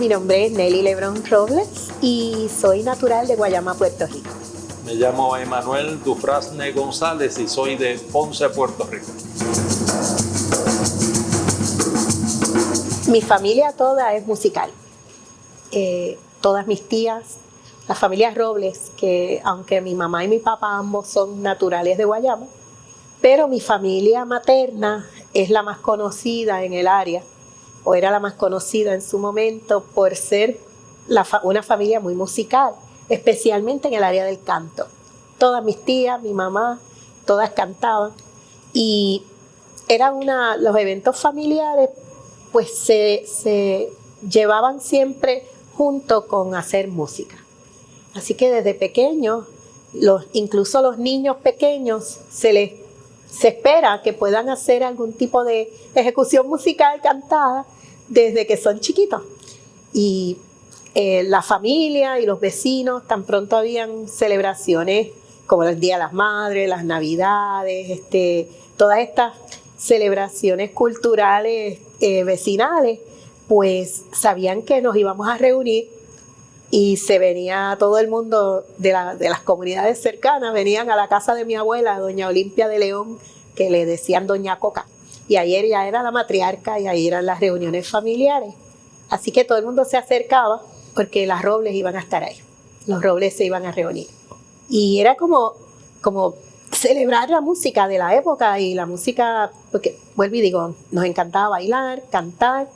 Mi nombre es Nelly Lebrón Robles y soy natural de Guayama, Puerto Rico. Me llamo Emanuel Dufrasne González y soy de Ponce, Puerto Rico. Mi familia toda es musical. Todas mis tías, la familia Robles, que aunque mi mamá y mi papá ambos son naturales de Guayama, pero mi familia materna es la más conocida en el área, o era la más conocida en su momento por ser una familia muy musical, especialmente en el área del canto. Todas mis tías, mi mamá, todas cantaban y los eventos familiares pues se llevaban siempre junto con hacer música. Así que desde pequeños, incluso los niños pequeños se espera que puedan hacer algún tipo de ejecución musical cantada desde que son chiquitos. Y la familia y los vecinos, tan pronto habían celebraciones como el Día de las Madres, las Navidades, todas estas celebraciones culturales vecinales, pues sabían que nos íbamos a reunir y se venía todo el mundo de las comunidades cercanas, venían a la casa de mi abuela, doña Olimpia de León, que le decían doña Coca, y ahí ella era la matriarca y ahí eran las reuniones familiares. Así que todo el mundo se acercaba porque las Robles iban a estar ahí, los Robles se iban a reunir. Y era como celebrar la música de la época y la música, porque vuelvo y digo, nos encantaba bailar, cantar,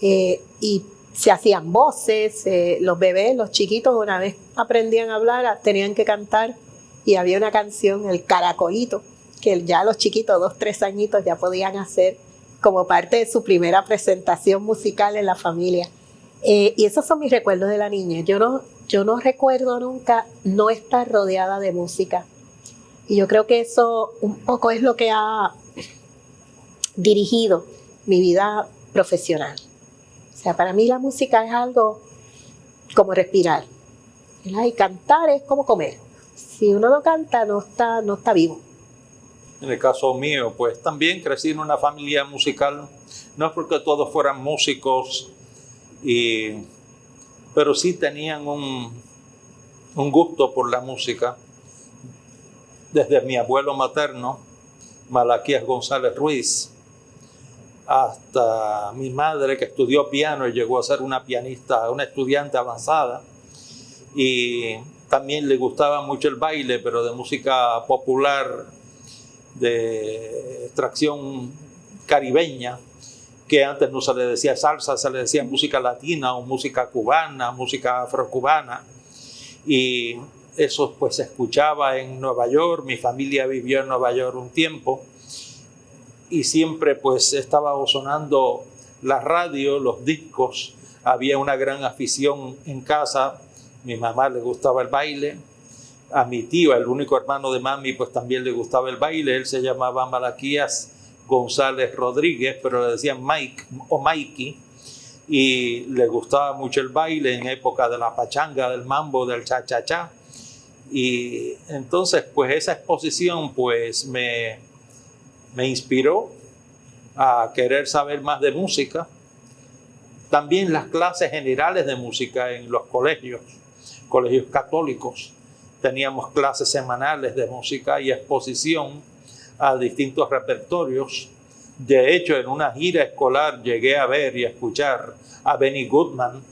y se hacían voces, los bebés, los chiquitos, una vez aprendían a hablar, tenían que cantar y había una canción, el Caracolito, que ya los chiquitos, 2, 3 añitos, ya podían hacer como parte de su primera presentación musical en la familia. Y esos son mis recuerdos de la niñez. Yo no recuerdo nunca no estar rodeada de música. Y yo creo que eso un poco es lo que ha dirigido mi vida profesional. O sea, para mí la música es algo como respirar, ¿verdad? Y cantar es como comer. Si uno no canta, no está vivo. En el caso mío, pues también crecí en una familia musical. No es porque todos fueran músicos, pero sí tenían un gusto por la música. Desde mi abuelo materno, Malaquías González Ruiz, hasta mi madre, que estudió piano y llegó a ser una pianista, una estudiante avanzada, y también le gustaba mucho el baile, pero de música popular, de extracción caribeña, que antes no se le decía salsa, se le decía música latina o música cubana, música afrocubana, y eso pues se escuchaba en Nueva York. Mi familia vivió en Nueva York un tiempo y siempre pues estaba sonando la radio, los discos. Había una gran afición en casa. Mi mamá le gustaba el baile. A mi tío, el único hermano de mami, pues también le gustaba el baile. Él se llamaba Malaquías González Rodríguez, pero le decían Mike o Mikey. Y le gustaba mucho el baile en época de la pachanga, del mambo, del cha-cha-cha. Y entonces, pues esa exposición pues me inspiró a querer saber más de música. También las clases generales de música en los colegios católicos. Teníamos clases semanales de música y exposición a distintos repertorios. De hecho, en una gira escolar llegué a ver y a escuchar a Benny Goodman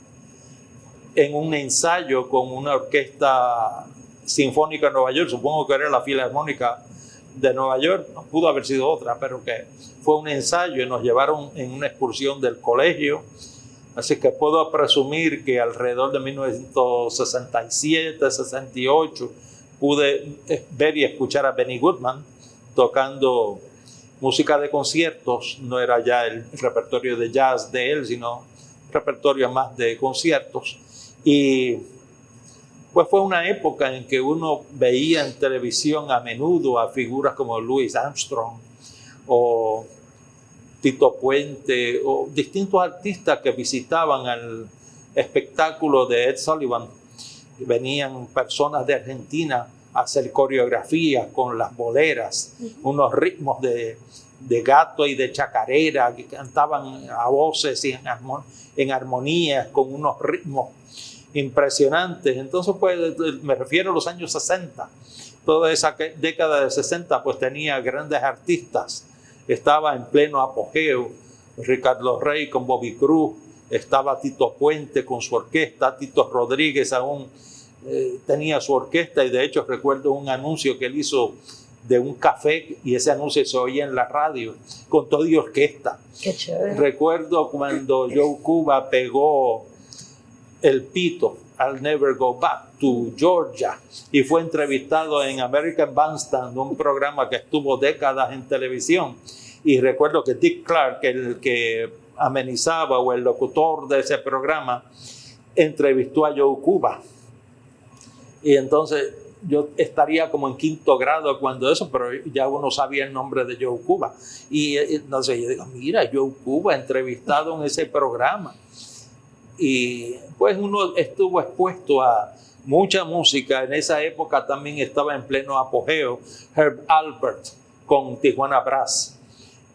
en un ensayo con una orquesta sinfónica en Nueva York. Supongo que era la Filarmónica de Nueva York, no pudo haber sido otra, pero que fue un ensayo y nos llevaron en una excursión del colegio. Así que puedo presumir que alrededor de 1967, 68, pude ver y escuchar a Benny Goodman tocando música de conciertos. No era ya el repertorio de jazz de él, sino repertorio más de conciertos. Y pues fue una época en que uno veía en televisión a menudo a figuras como Louis Armstrong o Tito Puente o distintos artistas que visitaban el espectáculo de Ed Sullivan. Venían personas de Argentina a hacer coreografías con las boleras, unos ritmos de de gato y de chacarera, que cantaban a voces y en armonías con unos ritmos impresionantes. Entonces, pues, me refiero a los años 60. Toda esa década de 60, pues, tenía grandes artistas. Estaba en pleno apogeo Ricardo Rey con Bobby Cruz, estaba Tito Puente con su orquesta, Tito Rodríguez aún tenía su orquesta, y de hecho recuerdo un anuncio que él hizo de un café, y ese anuncio se oía en la radio con todo y orquesta. Qué chévere. Recuerdo cuando Joe Cuba pegó el pito, I'll Never Go Back to Georgia, y fue entrevistado en American Bandstand, un programa que estuvo décadas en televisión. Y recuerdo que Dick Clark, el que amenizaba o el locutor de ese programa, entrevistó a Joe Cuba. Y entonces yo estaría como en 5º grado cuando eso, pero ya uno sabía el nombre de Joe Cuba. Y entonces yo digo, mira, Joe Cuba entrevistado en ese programa. Y pues uno estuvo expuesto a mucha música. En esa época también estaba en pleno apogeo Herb Alpert con Tijuana Brass,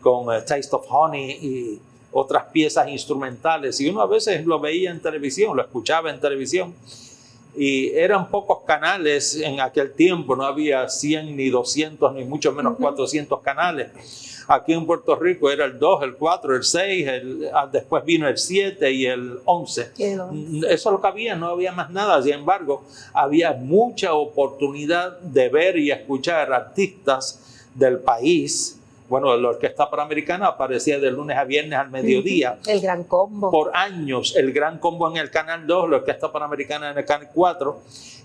con Taste of Honey y otras piezas instrumentales. Y uno a veces lo veía en televisión, lo escuchaba en televisión. Y eran pocos canales en aquel tiempo, no había 100 ni 200 ni mucho menos 400 canales. Aquí en Puerto Rico era el 2, el 4, el 6, después vino el 7 y el 11. Eso es lo que había, no había más nada. Sin embargo, había mucha oportunidad de ver y escuchar artistas del país. Bueno, la Orquesta Panamericana aparecía de lunes a viernes al mediodía. El Gran Combo. Por años, el Gran Combo en el Canal 2, la Orquesta Panamericana en el Canal 4.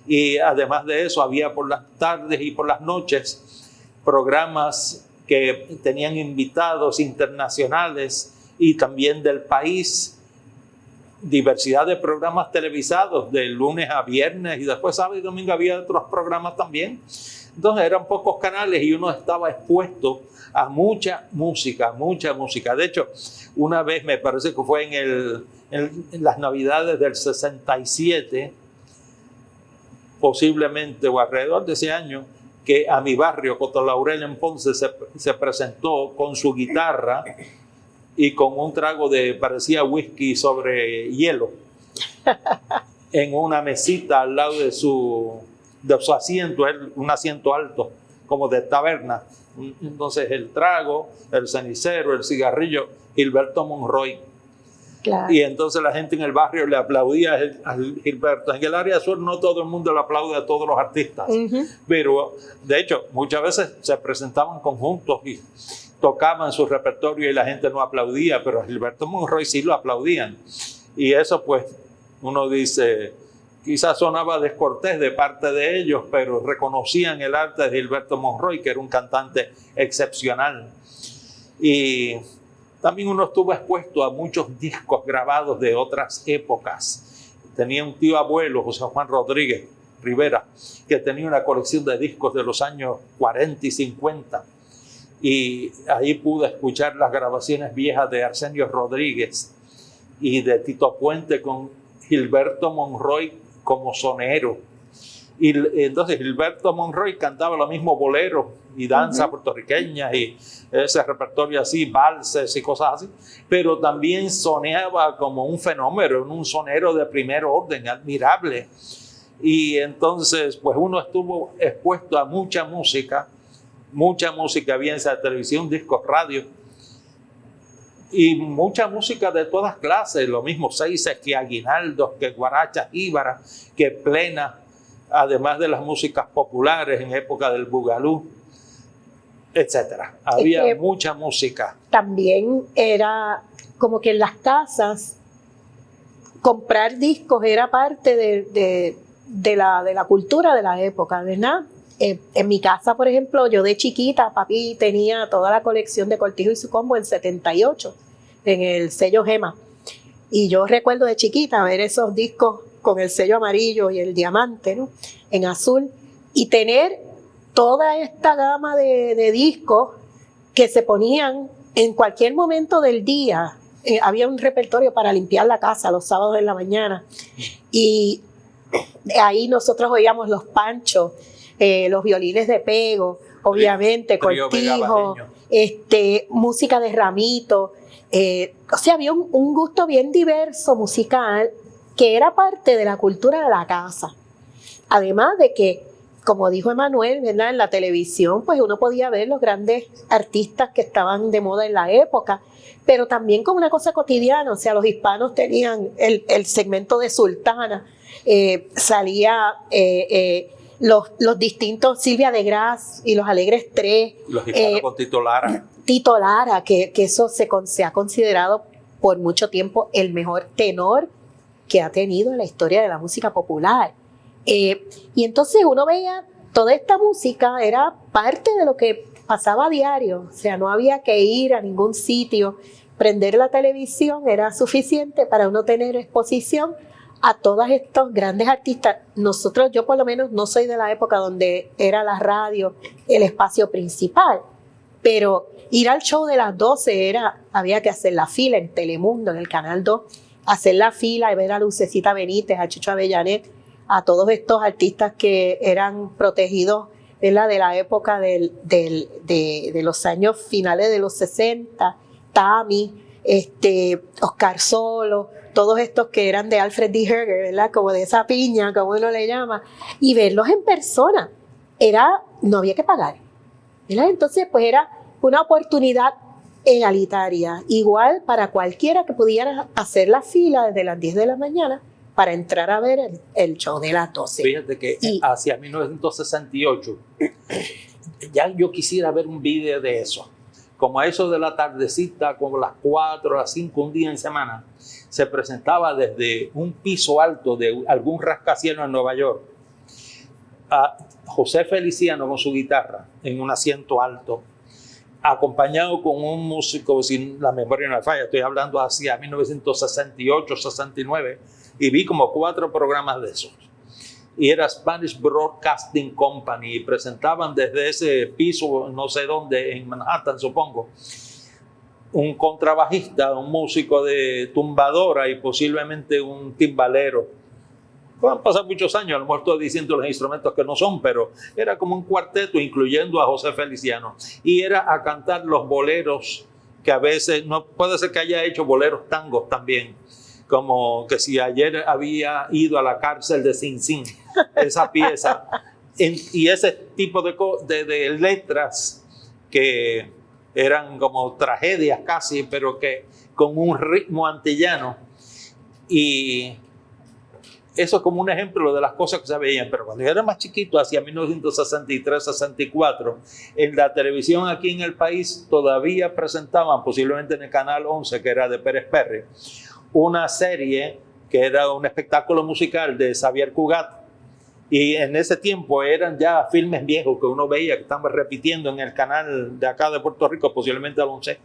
Y además de eso, había por las tardes y por las noches programas que tenían invitados internacionales y también del país. Diversidad de programas televisados de lunes a viernes, y después sábado y domingo había otros programas también. Entonces eran pocos canales y uno estaba expuesto a mucha música, mucha música. De hecho, una vez me parece que fue en las Navidades del 67, posiblemente o alrededor de ese año, que a mi barrio, Coto Laurel en Ponce, se presentó con su guitarra y con un trago de, parecía whisky sobre hielo, en una mesita al lado de su asiento, un asiento alto, como de taberna. Entonces el trago, el cenicero, el cigarrillo, Gilberto Monroy. Claro. Y entonces la gente en el barrio le aplaudía a Gilberto. En el área sur no todo el mundo le aplaude a todos los artistas, pero de hecho muchas veces se presentaban conjuntos y tocaban su repertorio y la gente no aplaudía, pero a Gilberto Monroy sí lo aplaudían. Y eso, pues, uno dice, quizás sonaba descortés de parte de ellos, pero reconocían el arte de Gilberto Monroy, que era un cantante excepcional. Y también uno estuvo expuesto a muchos discos grabados de otras épocas. Tenía un tío abuelo, José Juan Rodríguez Rivera, que tenía una colección de discos de los años 40 y 50. Y ahí pude escuchar las grabaciones viejas de Arsenio Rodríguez y de Tito Puente con Gilberto Monroy como sonero. Y entonces Gilberto Monroy cantaba lo mismo bolero y danza puertorriqueña y ese repertorio así, valses y cosas así, pero también soneaba como un fenómeno, un sonero de primer orden, admirable. Y entonces pues uno estuvo expuesto a mucha música, bien sea televisión, discos, radio, y mucha música de todas clases, lo mismo seises que aguinaldos, que guarachas, jíbaras, que plena, además de las músicas populares en época del bugalú, etcétera. Había mucha música. También era como que en las casas comprar discos era parte de la cultura de la época, ¿verdad? En mi casa, por ejemplo, yo de chiquita, papi tenía toda la colección de Cortijo y su Combo en 78, en el sello Gema. Y yo recuerdo de chiquita ver esos discos con el sello amarillo y el diamante, ¿no?, en azul, y tener toda esta gama de discos que se ponían en cualquier momento del día. Había un repertorio para limpiar la casa los sábados en la mañana. Y ahí nosotros oíamos los Panchos, los violines de pego, obviamente, Cortijo, música de ramito. O sea, había un gusto bien diverso musical que era parte de la cultura de la casa. Además de que, como dijo Emanuel, ¿verdad? En la televisión, pues uno podía ver los grandes artistas que estaban de moda en la época, pero también como una cosa cotidiana. O sea, los hispanos tenían el segmento de Sultana, salía los distintos Silvia de Gras y los Alegres Tres. Los hispanos con Tito Lara. Tito Lara, que eso se ha considerado por mucho tiempo el mejor tenor que ha tenido en la historia de la música popular. Y entonces uno veía toda esta música, era parte de lo que pasaba a diario. O sea, no había que ir a ningún sitio. Prender la televisión era suficiente para uno tener exposición a todos estos grandes artistas. Yo por lo menos no soy de la época donde era la radio el espacio principal, pero ir al show de las 12 había que hacer la fila en Telemundo, en el Canal 2, hacer la fila y ver a Lucecita Benítez, a Chucho Avellanet, a todos estos artistas que eran protegidos, ¿verdad?, de la época de los años finales de los 60, Tami, Oscar Solo, todos estos que eran de Alfred D. Herger, ¿verdad?, como de esa piña, como uno le llama, y verlos en persona, no había que pagar, ¿verdad? Entonces, pues era una oportunidad egalitaria, igual para cualquiera que pudiera hacer la fila desde las 10 de la mañana para entrar a ver el show de las 12. Fíjate que hacia 1968 ya yo quisiera ver un video de eso. Como a eso de la tardecita, como las 4, las 5, un día en semana, se presentaba desde un piso alto de algún rascacielos en Nueva York a José Feliciano con su guitarra en un asiento alto, acompañado con un músico, sin la memoria no me falla, estoy hablando hacia 1968, 69, y vi como 4 programas de esos. Y era Spanish Broadcasting Company, y presentaban desde ese piso, no sé dónde, en Manhattan, supongo, un contrabajista, un músico de tumbadora y posiblemente un timbalero. Han pasado muchos años, a lo mejor estoy diciendo los instrumentos que no son, pero era como un cuarteto, incluyendo a José Feliciano. Y era a cantar los boleros, que a veces, no puede ser que haya hecho boleros tangos también, como que si ayer había ido a la cárcel de Sing Sing, esa pieza. Y ese tipo de letras que eran como tragedias casi, pero que con un ritmo antillano. Y eso es como un ejemplo de las cosas que se veían. Pero cuando yo era más chiquito, hacia 1963-64, en la televisión aquí en el país todavía presentaban, posiblemente en el Canal 11, que era de Pérez Perry, una serie que era un espectáculo musical de Xavier Cugat. Y en ese tiempo eran ya filmes viejos que uno veía que estaban repitiendo en el canal de acá de Puerto Rico, posiblemente al 11.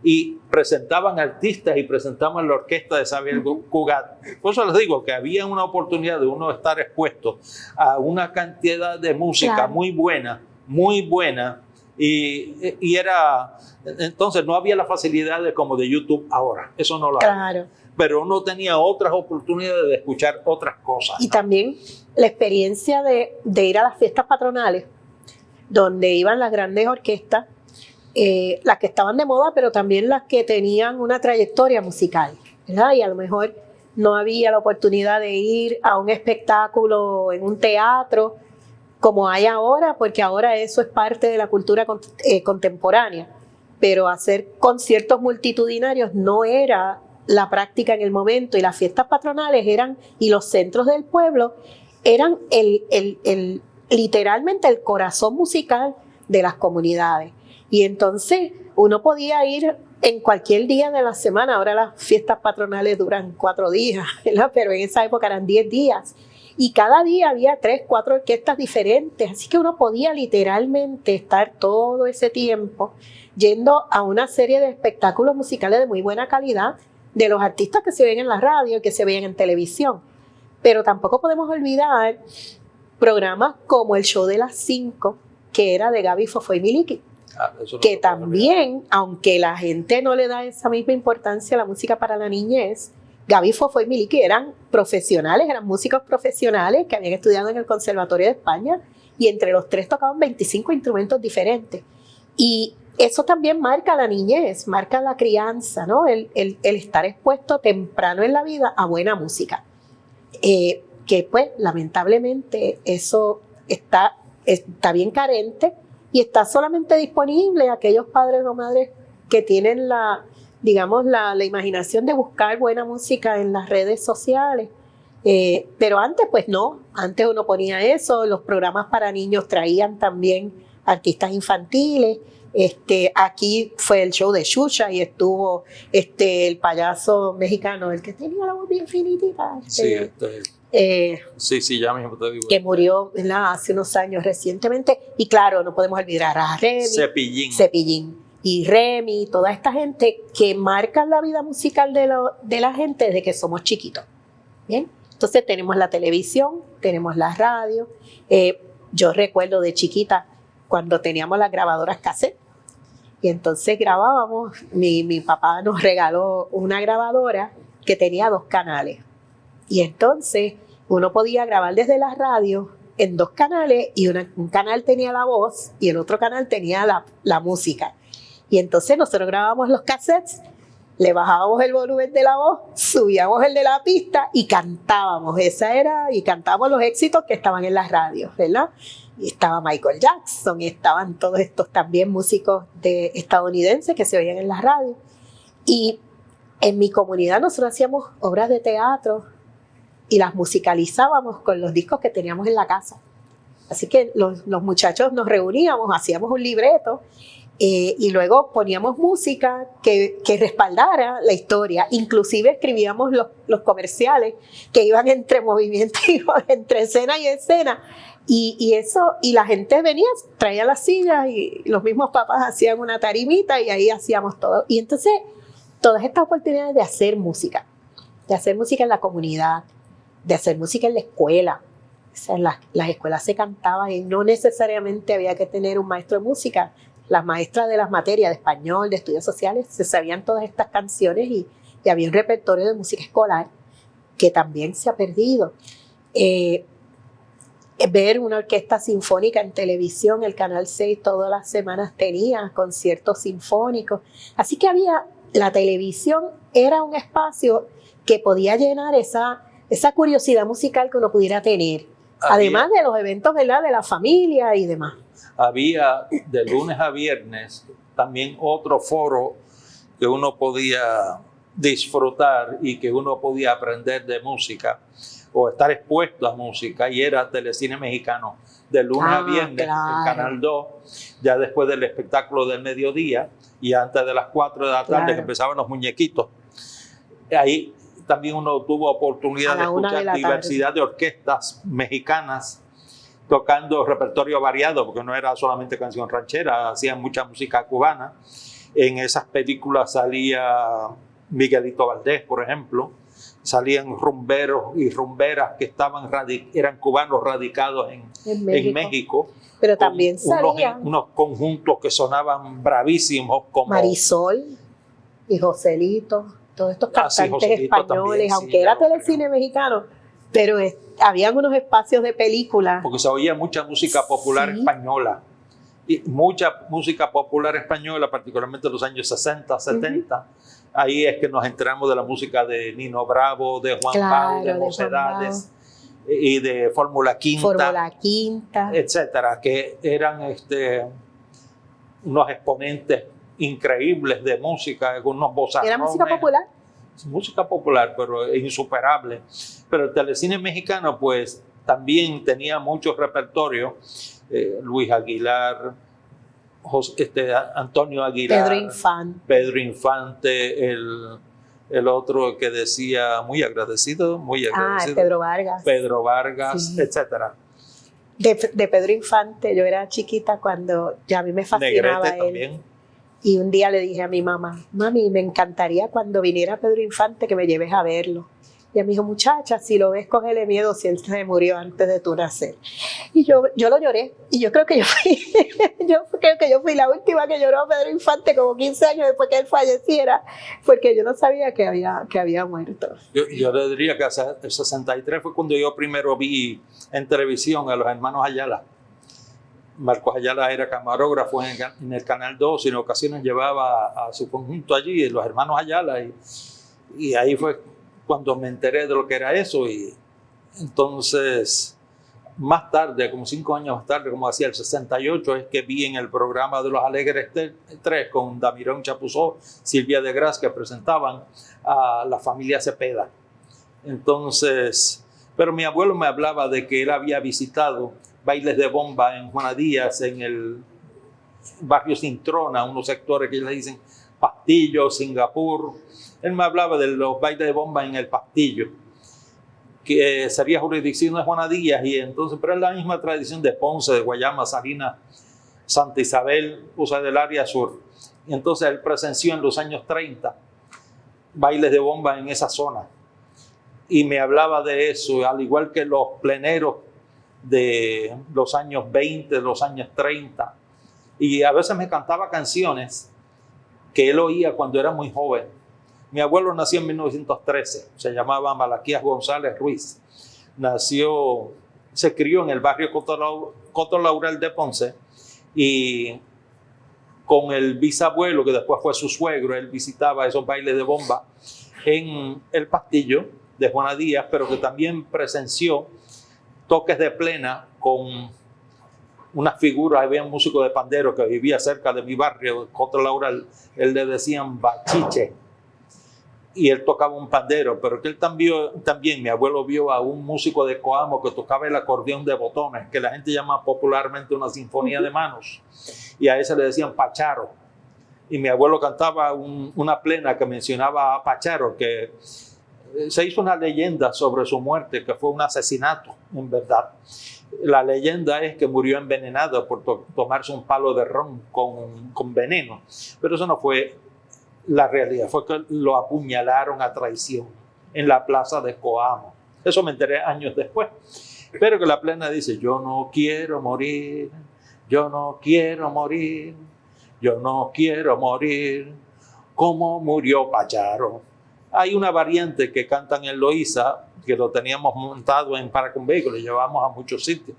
Y presentaban artistas y presentaban la orquesta de Xavier Cugat. Por eso les digo que había una oportunidad de uno estar expuesto a una cantidad de música, claro, muy buena, muy buena. Y era, entonces no había las facilidades como de YouTube ahora, eso no lo hay. Claro. Pero uno tenía otras oportunidades de escuchar otras cosas, y ¿no? También la experiencia de ir a las fiestas patronales, donde iban las grandes orquestas, las que estaban de moda, pero también las que tenían una trayectoria musical, ¿verdad? Y a lo mejor no había la oportunidad de ir a un espectáculo en un teatro, como hay ahora, porque ahora eso es parte de la cultura contemporánea, pero hacer conciertos multitudinarios no era la práctica en el momento, y las fiestas patronales y los centros del pueblo eran literalmente el corazón musical de las comunidades. Y entonces uno podía ir en cualquier día de la semana. Ahora las fiestas patronales duran 4 días, ¿verdad? Pero en esa época eran 10 días. Y cada día había 3, 4 orquestas diferentes, así que uno podía literalmente estar todo ese tiempo yendo a una serie de espectáculos musicales de muy buena calidad, de los artistas que se ven en la radio y que se ven en televisión. Pero tampoco podemos olvidar programas como el Show de las 5, que era de Gaby Fofó y Miliqui, que también, aunque la gente no le da esa misma importancia a la música para la niñez, Gaby Fofó y Miliqui eran profesionales, eran músicos profesionales que habían estudiado en el Conservatorio de España, y entre los 3 tocaban 25 instrumentos diferentes. Y eso también marca la niñez, marca la crianza, ¿no? El estar expuesto temprano en la vida a buena música. Que pues lamentablemente eso está bien carente y está solamente disponible a aquellos padres o madres que tienen la imaginación de buscar buena música en las redes sociales. Pero antes pues no, antes uno ponía eso, los programas para niños traían también artistas infantiles. Aquí fue el show de Xuxa y estuvo el payaso mexicano, el que tenía la voz bien finitita. Sí, ya mismo te digo. Que murió, ¿verdad?, hace unos años recientemente. Y claro, no podemos olvidar a Remy. Cepillín. Y Remy, toda esta gente que marcan la vida musical de la gente desde que somos chiquitos. Bien, entonces tenemos la televisión, tenemos la radio. Yo recuerdo de chiquita cuando teníamos las grabadoras cassette. Y entonces grabábamos, mi papá nos regaló una grabadora que tenía 2 canales. Y entonces uno podía grabar desde la radio en 2 canales y un canal tenía la voz y el otro canal tenía la música. Y entonces nosotros grabábamos los cassettes, le bajábamos el volumen de la voz, subíamos el de la pista y cantábamos. Y cantábamos los éxitos que estaban en las radios, ¿verdad? Y estaba Michael Jackson y estaban todos estos también músicos estadounidenses que se oían en las radios. Y en mi comunidad nosotros hacíamos obras de teatro y las musicalizábamos con los discos que teníamos en la casa. Así que los muchachos nos reuníamos, hacíamos un libreto y luego poníamos música que respaldara la historia. Inclusive escribíamos los comerciales que iban entre movimiento, entre escena y escena. Y la gente venía, traía las sillas y los mismos papás hacían una tarimita y ahí hacíamos todo. Y entonces todas estas oportunidades de hacer música en la comunidad, de hacer música en la escuela. O sea, en las escuelas se cantaba y no necesariamente había que tener un maestro de música. Las maestras de las materias de español, de estudios sociales, se sabían todas estas canciones y había un repertorio de música escolar que también se ha perdido. Ver una orquesta sinfónica en televisión, el Canal 6 todas las semanas tenía conciertos sinfónicos. Así que la televisión era un espacio que podía llenar esa curiosidad musical que uno pudiera tener. Además de los eventos, ¿verdad?, de la familia y demás. Había de lunes a viernes también otro foro que uno podía disfrutar y que uno podía aprender de música o estar expuesto a música, y era Telecine Mexicano, de lunes a viernes, claro, en Canal 2, ya después del espectáculo del mediodía y antes de las 4 de la tarde, claro, que empezaban los muñequitos. Ahí también uno tuvo oportunidad de escuchar diversidad de orquestas mexicanas tocando repertorio variado, porque no era solamente canción ranchera, hacían mucha música cubana. En esas películas salía Miguelito Valdés, por ejemplo, salían rumberos y rumberas que eran cubanos radicados en México. Pero también salían unos conjuntos que sonaban bravísimos, como Marisol y Joselito, todos estos cantantes españoles, también, aunque sí, era Telecine Mexicano, pero habían unos espacios de película. Porque se oía mucha música popular, sí, española. Y mucha música popular española, particularmente en los años 60, 70. Uh-huh. Ahí es que nos enteramos de la música de Nino Bravo, de Juan Pablo, de Mocedades y de Fórmula Quinta, etcétera, que eran unos exponentes increíbles de música, unos bozarrones. ¿Era música popular? Música popular, pero insuperable. Pero el Telecine Mexicano, pues, también tenía mucho repertorio. Luis Aguilar, Antonio Aguilar, Pedro Infante, el otro que decía muy agradecido, Pedro Vargas, sí, etcétera. De Pedro Infante, yo era chiquita cuando ya a mí me fascinaba Negrete él. También. Y un día le dije a mi mamá, mami, me encantaría cuando viniera Pedro Infante que me lleves a verlo. Y ella me dijo, muchacha, si lo ves, cógele miedo si él se murió antes de tu nacer. Y yo lo lloré. Y yo creo que yo fui la última que lloró a Pedro Infante como 15 años después que él falleciera, porque yo no sabía que había muerto. Yo le diría que el 63 fue cuando yo primero vi en televisión a los hermanos Ayala. Marcos Ayala era camarógrafo en el Canal 2 y en ocasiones llevaba a su conjunto allí, los hermanos Ayala, y ahí fue cuando me enteré de lo que era eso. Y entonces, más tarde, como 5 años más tarde, como hacía el 68, es que vi en el programa de Los Alegres 3 con Damirón Chapuzó, Silvia de Gras, que presentaban a la familia Cepeda. Entonces, pero mi abuelo me hablaba de que él había visitado bailes de bomba en Juana Díaz, en el barrio Cintrona, unos sectores que ellos le dicen Pastillo, Singapur. Él me hablaba de los bailes de bomba en el Pastillo, que sería jurisdicción de Juana Díaz, y entonces, pero es la misma tradición de Ponce, de Guayama, Salinas, Santa Isabel, o sea, del área sur. Y entonces él presenció en los años 30 bailes de bomba en esa zona. Y me hablaba de eso, al igual que los pleneros de los años 20, los años 30. Y a veces me cantaba canciones que él oía cuando era muy joven. Mi abuelo nació en 1913, se llamaba Malaquías González Ruiz. Se crió en el barrio Coto Laurel de Ponce, y con el bisabuelo, que después fue su suegro, él visitaba esos bailes de bomba en el Pastillo de Juana Díaz, pero que también presenció toques de plena con unas figuras. Había un músico de pandero que vivía cerca de mi barrio, Coto Laurel, él le decían Bachiche, y él tocaba un pandero, pero que él también, mi abuelo vio a un músico de Coamo que tocaba el acordeón de botones, que la gente llama popularmente una sinfonía de manos, y a ese le decían Pacharo. Y mi abuelo cantaba una plena que mencionaba a Pacharo, que se hizo una leyenda sobre su muerte, que fue un asesinato, en verdad. La leyenda es que murió envenenado por tomarse un palo de ron con veneno, pero eso no fue la realidad, fue que lo apuñalaron a traición en la plaza de Coamo. Eso me enteré años después. Pero que la plena dice: yo no quiero morir, yo no quiero morir, yo no quiero morir, como murió Pacharo. Hay una variante que cantan en Loíza, que lo teníamos montado en Paracumbé, que lo llevamos a muchos sitios.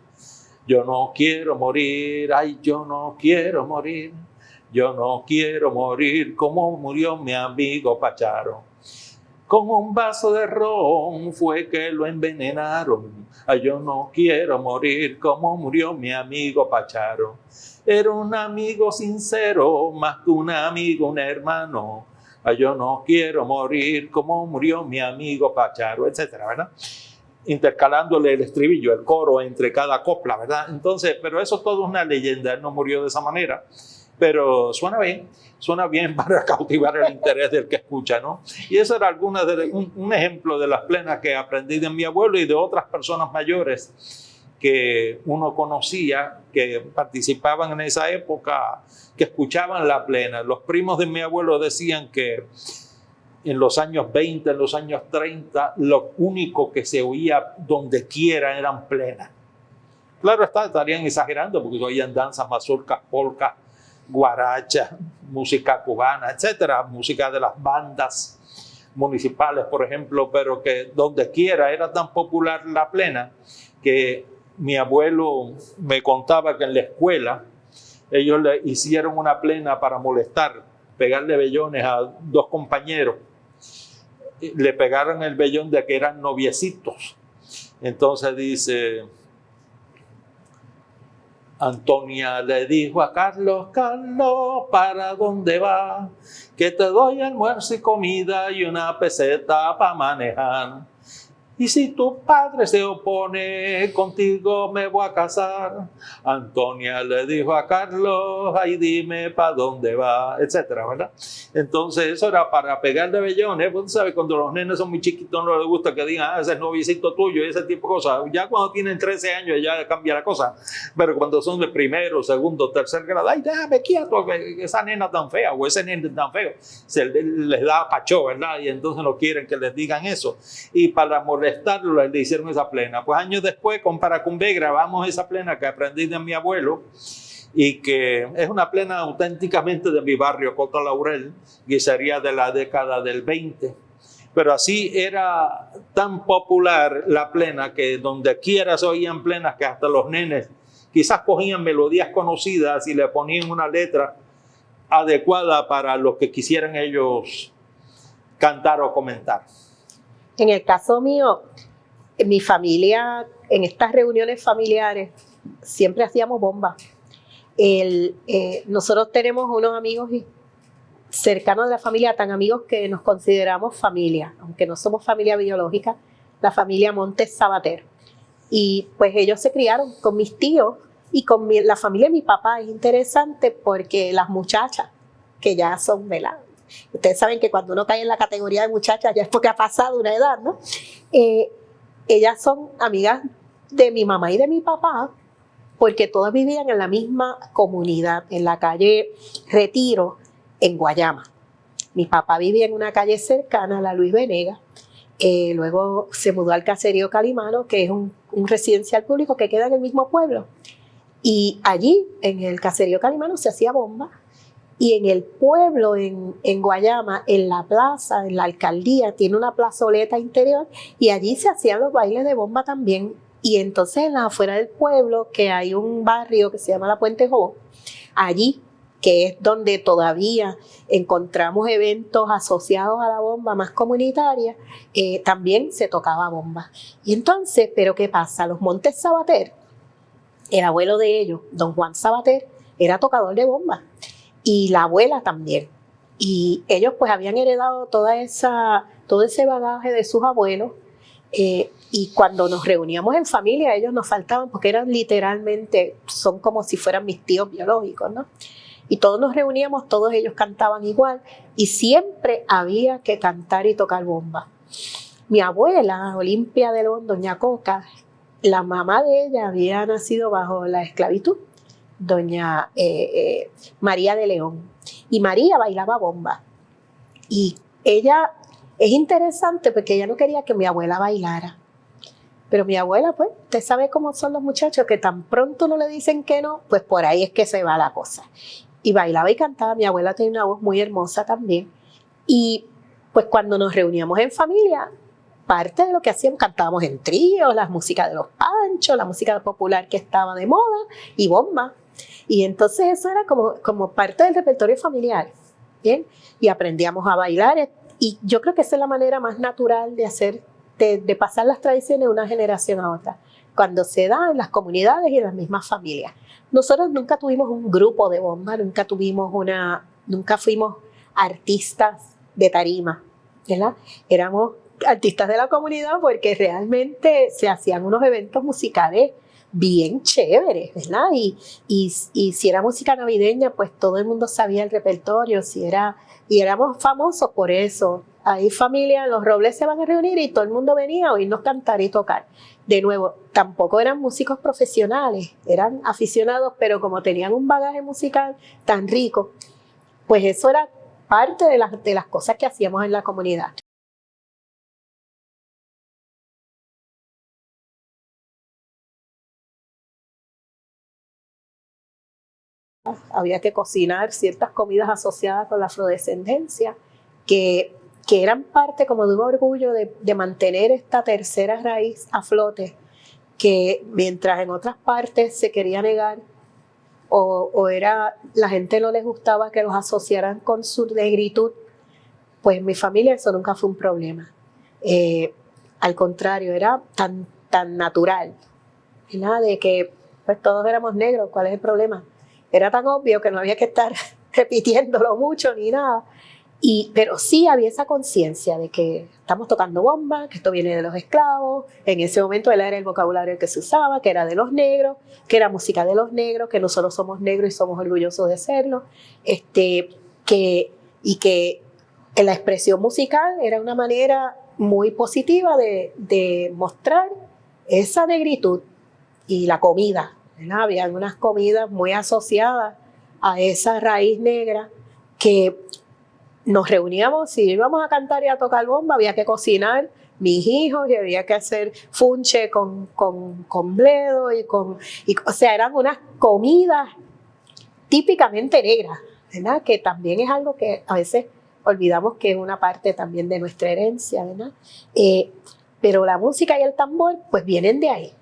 Yo no quiero morir, ay, yo no quiero morir. Yo no quiero morir como murió mi amigo Pacharo. Con un vaso de ron fue que lo envenenaron. Ay, yo no quiero morir como murió mi amigo Pacharo. Era un amigo sincero, más que un amigo, un hermano. Ay, yo no quiero morir como murió mi amigo Pacharo, etcétera, ¿verdad? Intercalándole el estribillo, el coro entre cada copla, ¿verdad? Entonces, pero eso es todo una leyenda. Él no murió de esa manera. Pero suena bien para cautivar el interés del que escucha, ¿no? Y eso era un ejemplo de las plenas que aprendí de mi abuelo y de otras personas mayores que uno conocía, que participaban en esa época, que escuchaban la plena. Los primos de mi abuelo decían que en los años 20, en los años 30, lo único que se oía donde quiera eran plenas. Claro, estarían exagerando porque se oían danzas, mazurcas, polcas, guaracha, música cubana, etcétera, música de las bandas municipales, por ejemplo, pero que donde quiera era tan popular la plena que mi abuelo me contaba que en la escuela ellos le hicieron una plena para molestar, pegarle vellones a 2 compañeros. Le pegaron el vellón de que eran noviecitos. Entonces dice: Antonia le dijo a Carlos: Carlos, ¿para dónde va? Que te doy almuerzo y comida y una peseta para manejar. Y si tu padre se opone, contigo me voy a casar. Antonia le dijo a Carlos: ay, dime para dónde va, etcétera, ¿verdad? Entonces eso era para pegarle vellones. Pues, ¿sabes? Cuando los nenes son muy chiquitos no les gusta que digan: ese es noviecito tuyo y ese tipo de cosas. Ya cuando tienen 13 años ya cambia la cosa. Pero cuando son de primero, segundo, tercer grado, ay, déjame quieto, esa nena tan fea o ese nene tan feo, se les da pachó, ¿verdad? Y entonces no quieren que les digan eso. Y para molestarlo le hicieron esa plena. Pues años después con Paracumbé grabamos esa plena que aprendí de mi abuelo y que es una plena auténticamente de mi barrio, Coto Laurel, que sería de la década del 20. Pero así era tan popular la plena que donde quiera se oían plenas que hasta los nenes quizás cogían melodías conocidas y le ponían una letra adecuada para lo que quisieran ellos cantar o comentar. En el caso mío, mi familia, en estas reuniones familiares, siempre hacíamos bomba. Nosotros tenemos unos amigos cercanos de la familia, tan amigos que nos consideramos familia, aunque no somos familia biológica, la familia Montes Sabater. Y pues ellos se criaron con mis tíos y con la familia de mi papá. Es interesante porque las muchachas, que ya son, ¿verdad? Ustedes saben que cuando uno cae en la categoría de muchachas ya es porque ha pasado una edad, ¿no? Ellas son amigas de mi mamá y de mi papá porque todas vivían en la misma comunidad, en la calle Retiro, en Guayama. Mi papá vivía en una calle cercana a la Luis Venegas. Luego se mudó al caserío Calimano, que es un residencial público que queda en el mismo pueblo. Y allí, en el caserío Calimano, se hacía bomba. Y en el pueblo, en Guayama, en la plaza, en la alcaldía, tiene una plazoleta interior y allí se hacían los bailes de bomba también. Y entonces en las afueras del pueblo, que hay un barrio que se llama La Puente Jobó, allí, que es donde todavía encontramos eventos asociados a la bomba más comunitaria, también se tocaba bomba. Y entonces, ¿pero qué pasa? Los Montes Sabater, el abuelo de ellos, don Juan Sabater, era tocador de bomba. Y la abuela también. Y ellos pues habían heredado todo ese bagaje de sus abuelos. Y cuando nos reuníamos en familia, ellos nos faltaban porque eran literalmente, son como si fueran mis tíos biológicos, ¿no? Y todos nos reuníamos, todos ellos cantaban igual y siempre había que cantar y tocar bomba. Mi abuela, Olimpia de León, doña Coca, la mamá de ella había nacido bajo la esclavitud, doña María de León. Y María bailaba bomba. Y ella, es interesante porque ella no quería que mi abuela bailara. Pero mi abuela, pues, usted sabe cómo son los muchachos, que tan pronto no le dicen que no, pues por ahí es que se va la cosa. Y bailaba y cantaba. Mi abuela tenía una voz muy hermosa también. Y pues cuando nos reuníamos en familia, parte de lo que hacíamos, cantábamos en trío, la música de los Panchos, la música popular que estaba de moda y bomba. Y entonces eso era como parte del repertorio familiar, ¿bien? Y aprendíamos a bailar. Y yo creo que esa es la manera más natural de pasar las tradiciones de una generación a otra, cuando se da en las comunidades y en las mismas familias. Nosotros nunca tuvimos un grupo de bomba, nunca fuimos artistas de tarima, ¿verdad? Éramos artistas de la comunidad porque realmente se hacían unos eventos musicales bien chéveres, ¿verdad? Y si era música navideña, pues todo el mundo sabía el repertorio, y éramos famosos por eso. Ahí familia, los Robles se van a reunir y todo el mundo venía a oírnos cantar y tocar. De nuevo, tampoco eran músicos profesionales, eran aficionados, pero como tenían un bagaje musical tan rico, pues eso era parte de las cosas que hacíamos en la comunidad. Había que cocinar ciertas comidas asociadas con la afrodescendencia que eran parte como de un orgullo de mantener esta tercera raíz a flote, que mientras en otras partes se quería negar o la gente no les gustaba que los asociaran con su negritud, pues en mi familia eso nunca fue un problema. Al contrario, era tan natural, ¿verdad? De que pues todos éramos negros, ¿cuál es el problema? Era tan obvio que no había que estar repitiéndolo mucho ni nada. Pero sí había esa conciencia de que estamos tocando bomba, que esto viene de los esclavos. En ese momento era el vocabulario que se usaba, que era de los negros, que era música de los negros, que nosotros somos negros y somos orgullosos de serlo. Que la expresión musical era una manera muy positiva de mostrar esa negritud. Y la comida, ¿verdad? Habían unas comidas muy asociadas a esa raíz negra que nos reuníamos, si íbamos a cantar y a tocar bomba, había que cocinar mis hijos y había que hacer funche con bledo o sea, eran unas comidas típicamente negras, ¿verdad? Que también es algo que a veces olvidamos que es una parte también de nuestra herencia, ¿verdad? Pero la música y el tambor pues vienen de ahí.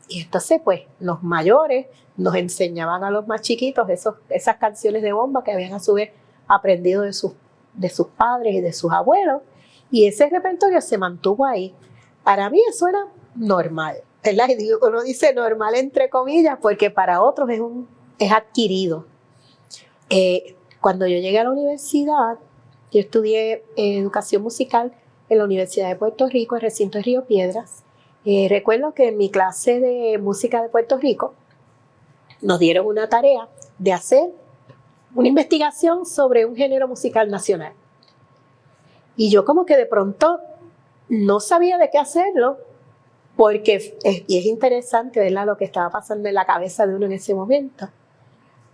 Y entonces, pues, los mayores nos enseñaban a los más chiquitos esas canciones de bomba que habían a su vez aprendido de sus padres y de sus abuelos. Y ese repertorio se mantuvo ahí. Para mí eso era normal, ¿verdad? Y digo, uno dice normal entre comillas porque para otros es adquirido. Cuando yo llegué a la universidad, yo estudié educación musical en la Universidad de Puerto Rico, el recinto de Río Piedras. Recuerdo que en mi clase de música de Puerto Rico nos dieron una tarea de hacer una investigación sobre un género musical nacional. Y yo como que de pronto no sabía de qué hacerlo, porque y es interesante, ¿verdad?, lo que estaba pasando en la cabeza de uno en ese momento.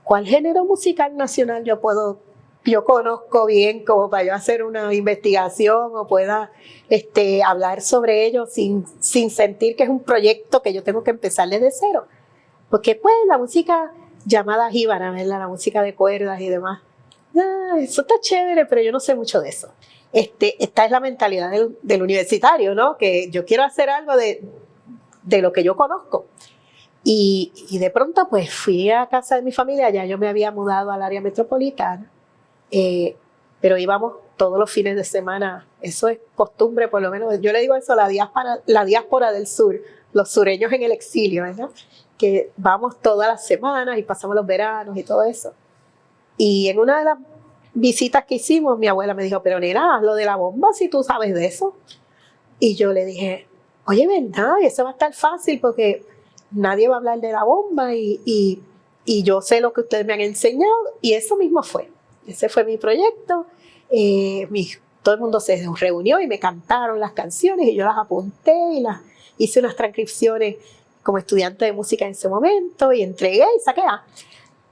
¿Cuál género musical nacional yo conozco bien como para yo hacer una investigación o pueda hablar sobre ello sin sentir que es un proyecto que yo tengo que empezar desde cero? Porque pues la música llamada jíbara, ¿verdad?, la música de cuerdas y demás, eso está chévere, pero yo no sé mucho de eso. Esta es la mentalidad del universitario, ¿no? Que yo quiero hacer algo de lo que yo conozco. Y de pronto pues fui a casa de mi familia, ya yo me había mudado al área metropolitana, pero íbamos todos los fines de semana. Eso es costumbre, por lo menos, yo le digo eso, la diáspora del sur, los sureños en el exilio, ¿verdad? Que vamos todas las semanas y pasamos los veranos y todo eso. Y en una de las visitas que hicimos, mi abuela me dijo, pero nena, haz lo de la bomba si tú sabes de eso. Y yo le dije, oye, ¿verdad? Eso va a estar fácil porque nadie va a hablar de la bomba y yo sé lo que ustedes me han enseñado. Y eso mismo fue. Ese fue mi proyecto. Todo el mundo se reunió y me cantaron las canciones y yo las apunté y hice unas transcripciones como estudiante de música en ese momento y entregué y saqué A.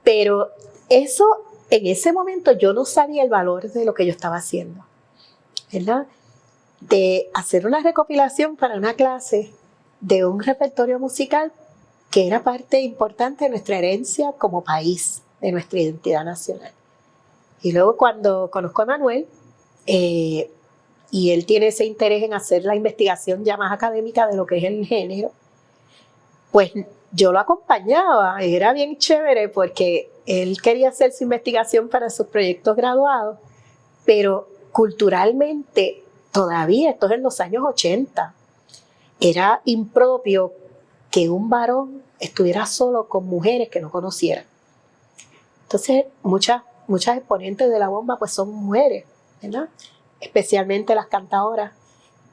Pero eso, en ese momento yo no sabía el valor de lo que yo estaba haciendo, ¿verdad? De hacer una recopilación para una clase de un repertorio musical que era parte importante de nuestra herencia como país, de nuestra identidad nacional. Y luego cuando conozco a Manuel, y él tiene ese interés en hacer la investigación ya más académica de lo que es el género, pues yo lo acompañaba. Era bien chévere porque él quería hacer su investigación para sus proyectos graduados, pero culturalmente todavía, esto es en los años 80, era impropio que un varón estuviera solo con mujeres que no conociera. Entonces, muchas exponentes de la bomba pues son mujeres, ¿verdad? Especialmente las cantadoras.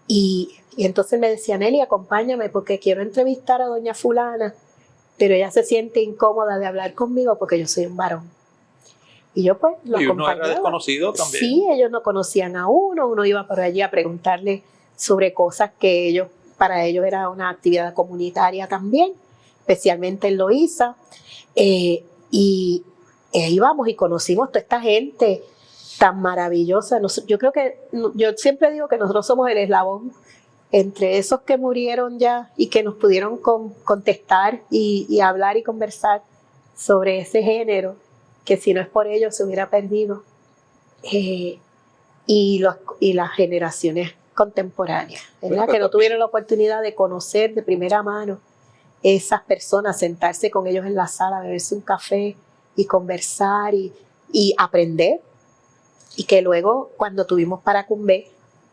Y entonces me decía, Nelly, acompáñame porque quiero entrevistar a doña fulana, pero ella se siente incómoda de hablar conmigo porque yo soy un varón. Y yo pues lo acompañaba. Y uno era desconocido también. Sí, ellos no conocían a uno iba por allí a preguntarle sobre cosas que para ellos era una actividad comunitaria también, especialmente en Loíza. Y ahí vamos y conocimos toda esta gente tan maravillosa. Yo siempre digo que nosotros somos el eslabón entre esos que murieron ya y que nos pudieron contestar y hablar y conversar sobre ese género, que si no es por ellos se hubiera perdido. Y las generaciones contemporáneas, ¿verdad? Que no tuvieron la oportunidad de conocer de primera mano esas personas, sentarse con ellos en la sala, beberse un café y conversar y aprender. Y que luego, cuando tuvimos Paracumbé,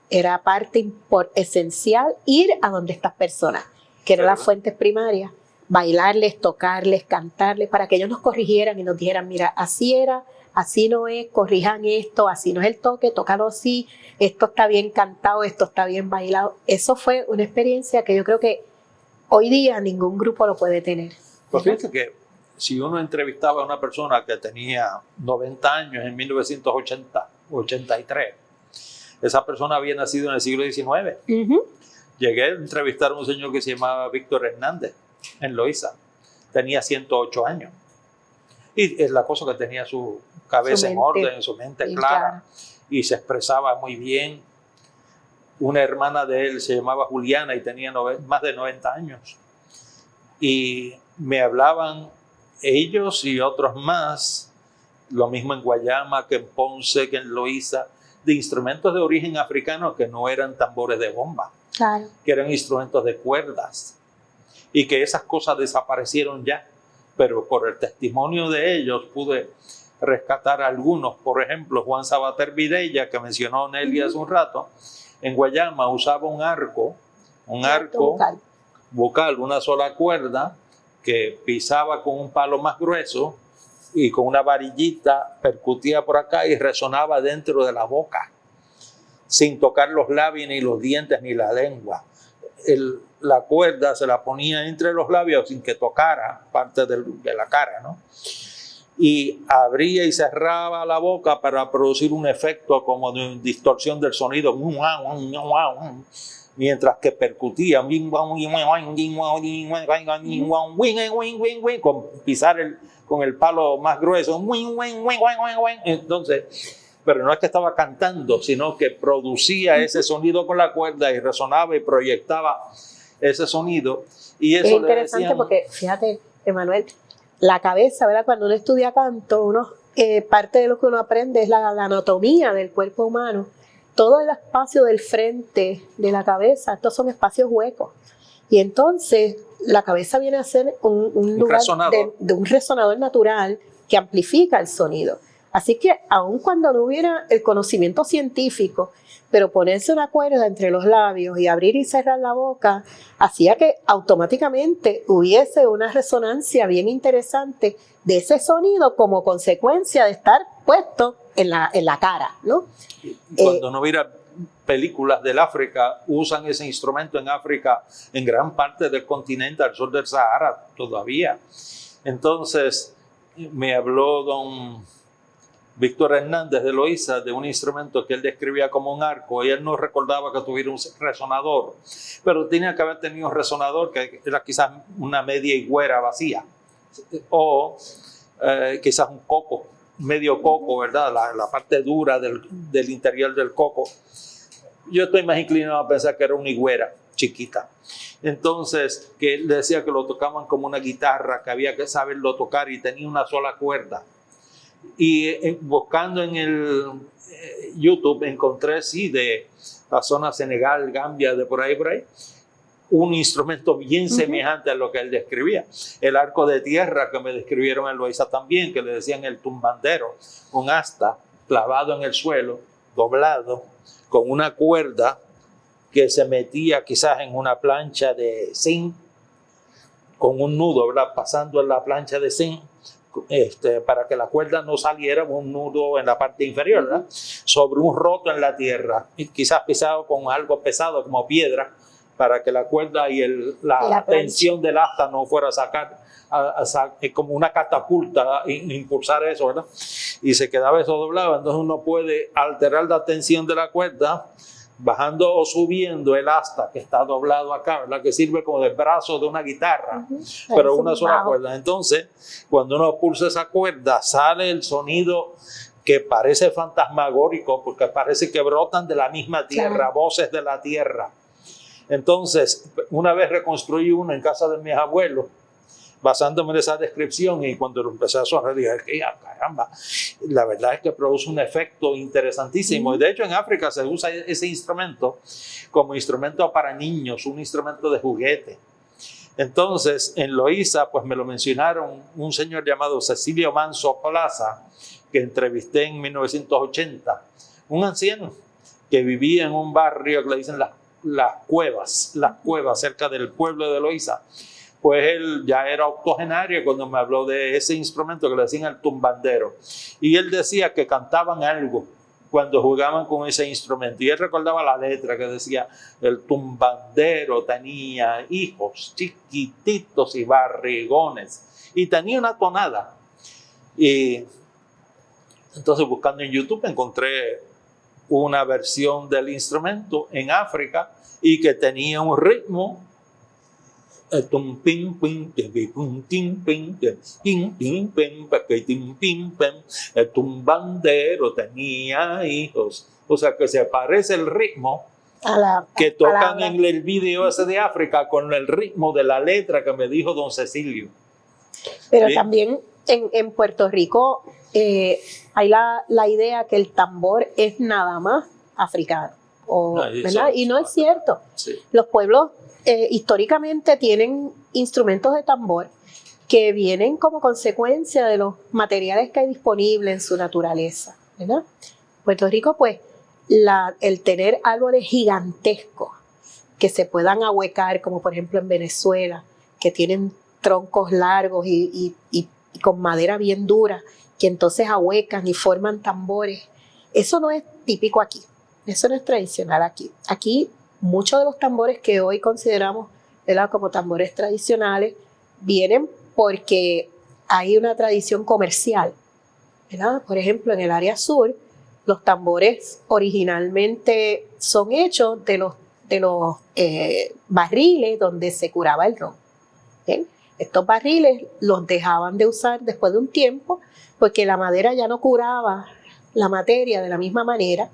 era parte esencial ir a donde estas personas, que eran las fuentes primarias, bailarles, tocarles, cantarles, para que ellos nos corrigieran y nos dijeran, mira, así era, así no es, corrijan esto, así no es el toque, tócalo así, esto está bien cantado, esto está bien bailado. Eso fue una experiencia que yo creo que hoy día ningún grupo lo puede tener. Pues fíjate que si uno entrevistaba a una persona que tenía 90 años en 1983, esa persona había nacido en el siglo XIX. Uh-huh. Llegué a entrevistar a un señor que se llamaba Víctor Hernández en Loíza. Tenía 108 años. Y es la cosa que tenía su cabeza en orden, su mente clara. Y se expresaba muy bien. Una hermana de él se llamaba Juliana y tenía más de 90 años. Y me hablaban ellos y otros más, lo mismo en Guayama, que en Ponce, que en Loíza, de instrumentos de origen africano que no eran tambores de bomba, claro, que eran instrumentos de cuerdas. y que esas cosas desaparecieron ya, pero por el testimonio de ellos pude rescatar algunos. Por ejemplo, Juan Sabater Vidella, que mencionó Nelly hace un rato, en Guayama usaba un arco vocal, una sola cuerda, que pisaba con un palo más grueso y con una varillita percutía por acá y resonaba dentro de la boca, sin tocar los labios, ni los dientes, ni la lengua. La cuerda se la ponía entre los labios sin que tocara parte de la cara, ¿no? Y abría y cerraba la boca para producir un efecto como de distorsión del sonido, mientras que percutía con pisar con el palo más grueso. Entonces, pero no es que estaba cantando, sino que producía ese sonido con la cuerda y resonaba y proyectaba ese sonido. Y eso es interesante porque, fíjate, Emanuel, la cabeza, ¿verdad? Cuando uno estudia canto, parte de lo que uno aprende es la anatomía del cuerpo humano. Todo el espacio del frente de la cabeza, estos son espacios huecos. Y entonces la cabeza viene a ser un lugar de un resonador natural que amplifica el sonido. Así que aun cuando no hubiera el conocimiento científico, pero ponerse una cuerda entre los labios y abrir y cerrar la boca hacía que automáticamente hubiese una resonancia bien interesante de ese sonido como consecuencia de estar puesto en la cara, ¿no? Cuando no hubiera películas del África, usan ese instrumento en África, en gran parte del continente al sur del Sahara todavía. Entonces me habló don Víctor Hernández de Loíza de un instrumento que él describía como un arco, y él no recordaba que tuviera un resonador, pero tenía que haber tenido un resonador que era quizás una media higuera vacía, o quizás un coco, medio coco, ¿verdad? La parte dura del interior del coco. Yo estoy más inclinado a pensar que era una higuera chiquita. Entonces, que él decía que lo tocaban como una guitarra, que había que saberlo tocar y tenía una sola cuerda. Y buscando en el YouTube encontré, sí, de la zona Senegal, Gambia, de por ahí, un instrumento bien semejante a lo que él describía. El arco de tierra que me describieron en Loíza también, que le decían el tumbandero, un asta clavado en el suelo, doblado, con una cuerda que se metía quizás en una plancha de zinc, con un nudo, ¿verdad? Pasando en la plancha de zinc, para que la cuerda no saliera, un nudo en la parte inferior, ¿verdad? Sobre un roto en la tierra, y quizás pisado con algo pesado como piedra, para que la cuerda y la tensión del asta no fuera a sacar como una catapulta, impulsar eso, ¿verdad? Y se quedaba eso doblado. Entonces uno puede alterar la tensión de la cuerda bajando o subiendo el asta que está doblado acá, ¿verdad? Que sirve como de brazo de una guitarra, pero una sola cuerda. Entonces, cuando uno pulsa esa cuerda, sale el sonido que parece fantasmagórico, porque parece que brotan de la misma tierra, voces de la tierra. Entonces, una vez reconstruí uno en casa de mis abuelos, basándome en esa descripción, y cuando lo empecé a sonar dije, caramba, la verdad es que produce un efecto interesantísimo. Y de hecho en África se usa ese instrumento como instrumento para niños, un instrumento de juguete. Entonces en Loíza pues me lo mencionaron un señor llamado Cecilio Manso Plaza, que entrevisté en 1980, un anciano que vivía en un barrio que le dicen las cuevas cerca del pueblo de Loíza. Pues él ya era octogenario cuando me habló de ese instrumento que le decían el tumbandero. Y él decía que cantaban algo cuando jugaban con ese instrumento. Y él recordaba la letra que decía, el tumbandero tenía hijos chiquititos y barrigones. Y tenía una tonada. Y entonces buscando en YouTube encontré una versión del instrumento en África y que tenía un ritmo. El tumbandero tenía hijos. O sea que se parece el ritmo que tocan en el video ese de África con el ritmo de la letra que me dijo don Cecilio. Pero ¿bien? También en Puerto Rico hay la idea que el tambor es nada más africano, ¿verdad? Y no es cierto. Sí. Los pueblos históricamente tienen instrumentos de tambor que vienen como consecuencia de los materiales que hay disponibles en su naturaleza, ¿verdad? Puerto Rico, pues, el tener árboles gigantescos que se puedan ahuecar, como por ejemplo en Venezuela, que tienen troncos largos y con madera bien dura, que entonces ahuecan y forman tambores. Eso no es típico aquí, eso no es tradicional aquí. Aquí muchos de los tambores que hoy consideramos, ¿verdad?, como tambores tradicionales vienen porque hay una tradición comercial, ¿verdad? Por ejemplo, en el área sur, los tambores originalmente son hechos de los barriles donde se curaba el ron. ¿Bien? Estos barriles los dejaban de usar después de un tiempo porque la madera ya no curaba la materia de la misma manera.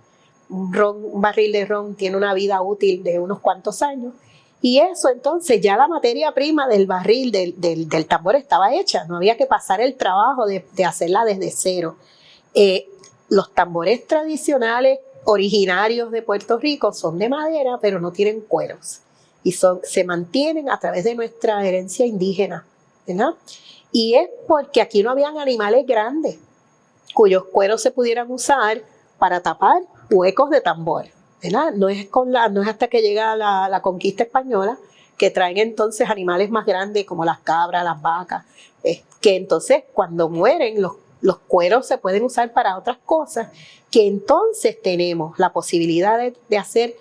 Un barril de ron tiene una vida útil de unos cuantos años y eso entonces ya la materia prima del barril, del tambor estaba hecha, no había que pasar el trabajo de hacerla desde cero. Los tambores tradicionales originarios de Puerto Rico son de madera, pero no tienen cueros y se mantienen a través de nuestra herencia indígena, ¿verdad? Y es porque aquí no habían animales grandes cuyos cueros se pudieran usar para tapar huecos de tambor, ¿verdad? No es hasta que llega la conquista española que traen entonces animales más grandes como las cabras, las vacas, que entonces cuando mueren los cueros se pueden usar para otras cosas, que entonces tenemos la posibilidad de hacer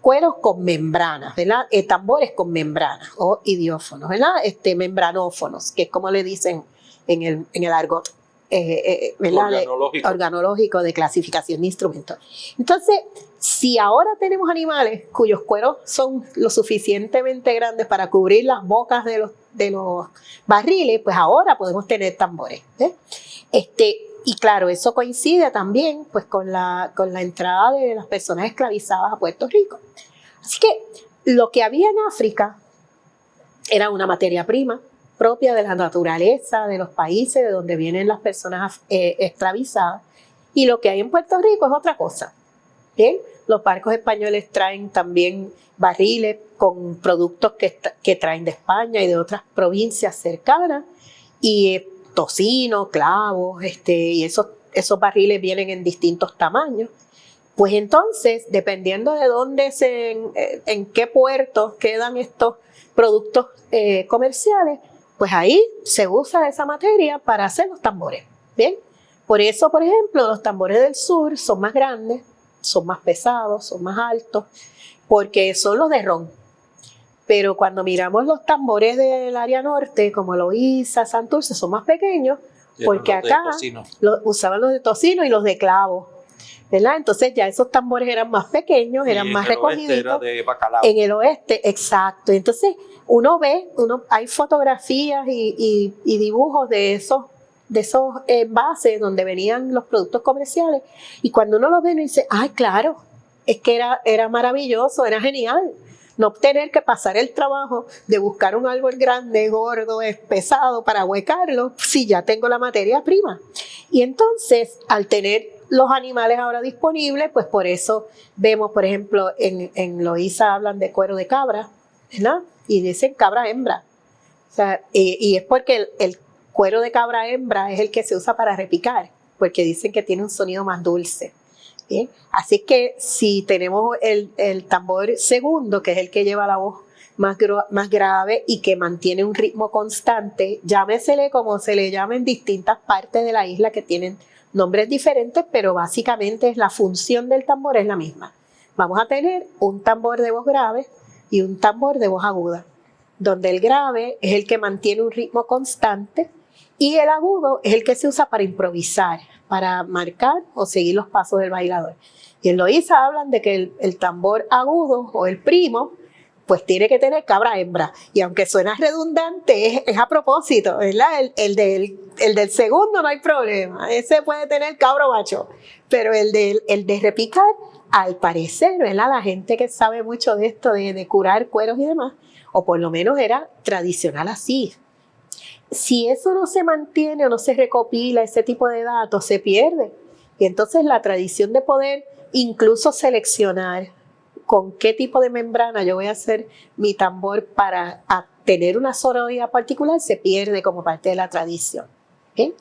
cueros con membranas, ¿verdad? Tambores con membranas o idiófonos, ¿verdad? Membranófonos, que es como le dicen en el argot, ¿verdad? Organológico de clasificación de instrumentos. Entonces, si ahora tenemos animales cuyos cueros son lo suficientemente grandes para cubrir las bocas de los barriles, pues ahora podemos tener tambores, ¿eh? Y claro, eso coincide también pues, con la entrada de las personas esclavizadas a Puerto Rico. Así que lo que había en África era una materia prima propia de la naturaleza, de los países de donde vienen las personas esclavizadas. Y lo que hay en Puerto Rico es otra cosa. ¿Bien? Los barcos españoles traen también barriles con productos que traen de España y de otras provincias cercanas. Y tocino, clavos, y esos barriles vienen en distintos tamaños. Pues entonces, dependiendo de dónde en qué puertos quedan estos productos comerciales, pues ahí se usa esa materia para hacer los tambores. ¿Bien? Por eso, por ejemplo, los tambores del sur son más grandes, son más pesados, son más altos, porque son los de ron. Pero cuando miramos los tambores del área norte, como Loíza, Santurce, son más pequeños, porque acá usaban los de tocino y los de clavo, ¿verdad? Entonces ya esos tambores eran más pequeños, eran más recogidos. Era de bacalao. En el oeste, exacto. Entonces hay fotografías y dibujos de esos envases donde venían los productos comerciales, y cuando uno los ve uno dice, ¡ay, claro! Es que era maravilloso, era genial. No tener que pasar el trabajo de buscar un árbol grande, gordo, pesado para huecarlo, si ya tengo la materia prima. Y entonces, al tener los animales ahora disponibles, pues por eso vemos, por ejemplo, en Loíza hablan de cuero de cabra, ¿verdad? Y dicen cabra hembra. O sea, y es porque el cuero de cabra hembra es el que se usa para repicar, porque dicen que tiene un sonido más dulce. ¿Bien? Así que si tenemos el tambor segundo, que es el que lleva la voz más grave y que mantiene un ritmo constante, llámesele como se le llama en distintas partes de la isla que tienen nombres diferentes, pero básicamente la función del tambor es la misma. Vamos a tener un tambor de voz grave y un tambor de voz aguda, donde el grave es el que mantiene un ritmo constante y el agudo es el que se usa para improvisar, para marcar o seguir los pasos del bailador. Y en Loíza hablan de que el tambor agudo o el primo, pues tiene que tener cabra hembra. Y aunque suena redundante, es a propósito, ¿verdad? El del segundo no hay problema, ese puede tener cabro macho. Pero el de repicar, al parecer, ¿verdad? La gente que sabe mucho de esto, de curar cueros y demás, o por lo menos era tradicional así. Si eso no se mantiene o no se recopila, ese tipo de datos, se pierde. Y entonces la tradición de poder incluso seleccionar con qué tipo de membrana yo voy a hacer mi tambor para tener una sonoridad particular se pierde como parte de la tradición. ¿Okay?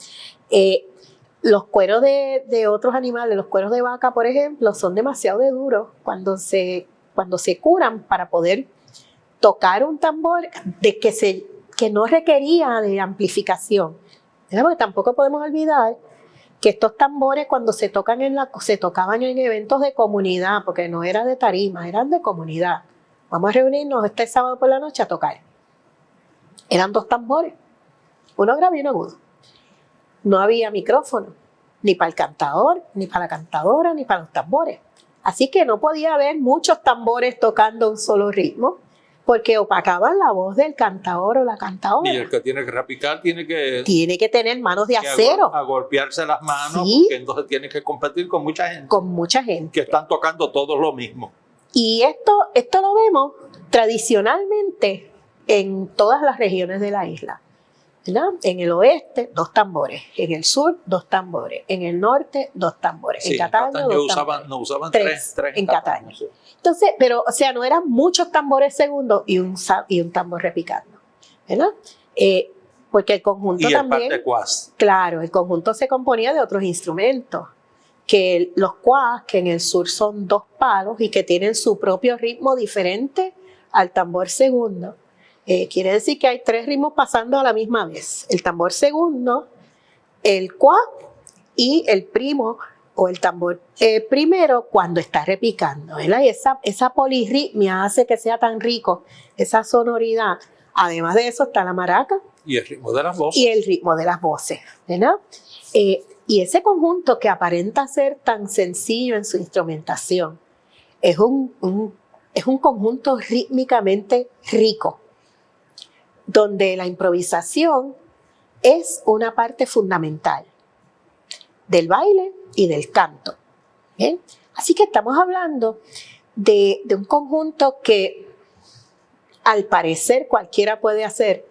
Los cueros de otros animales, los cueros de vaca, por ejemplo, son demasiado duros cuando se curan para poder tocar un tambor que no requería de amplificación. Porque tampoco podemos olvidar que estos tambores cuando se tocaban en eventos de comunidad, porque no era de tarima, eran de comunidad. Vamos a reunirnos este sábado por la noche a tocar. Eran 2 tambores, uno grave y uno agudo. No había micrófono, ni para el cantador, ni para la cantadora, ni para los tambores. Así que no podía haber muchos tambores tocando un solo ritmo, porque opacaban la voz del cantador o la cantadora. Y el que tiene que repicar tiene que tener manos de acero. A golpearse las manos, sí, porque entonces tiene que competir con mucha gente. Con mucha gente. Que están tocando todos lo mismo. Y esto lo vemos tradicionalmente en todas las regiones de la isla. ¿Verdad? En el oeste, 2 tambores. En el sur, 2 tambores. En el norte, 2 tambores. Sí, en Cataño, 2 tambores. No usaban 3 en Cataño. Sí. Entonces, pero, o sea, no eran muchos tambores segundos y un tambor repicando. ¿Verdad? Porque el conjunto y también... Y el parte cuas. Claro, el conjunto se componía de otros instrumentos. Que los cuas, que en el sur son 2 palos y que tienen su propio ritmo diferente al tambor segundo. Quiere decir que hay 3 ritmos pasando a la misma vez. El tambor segundo, el cuá y el primo o el tambor primero cuando está repicando. ¿Verdad? Y esa polirritmia hace que sea tan rico, esa sonoridad. Además de eso está la maraca. Y el ritmo de las voces. Y el ritmo de las voces. ¿Verdad? Y ese conjunto que aparenta ser tan sencillo en su instrumentación es un conjunto rítmicamente rico, donde la improvisación es una parte fundamental del baile y del canto. ¿Bien? Así que estamos hablando de un conjunto que al parecer cualquiera puede hacer,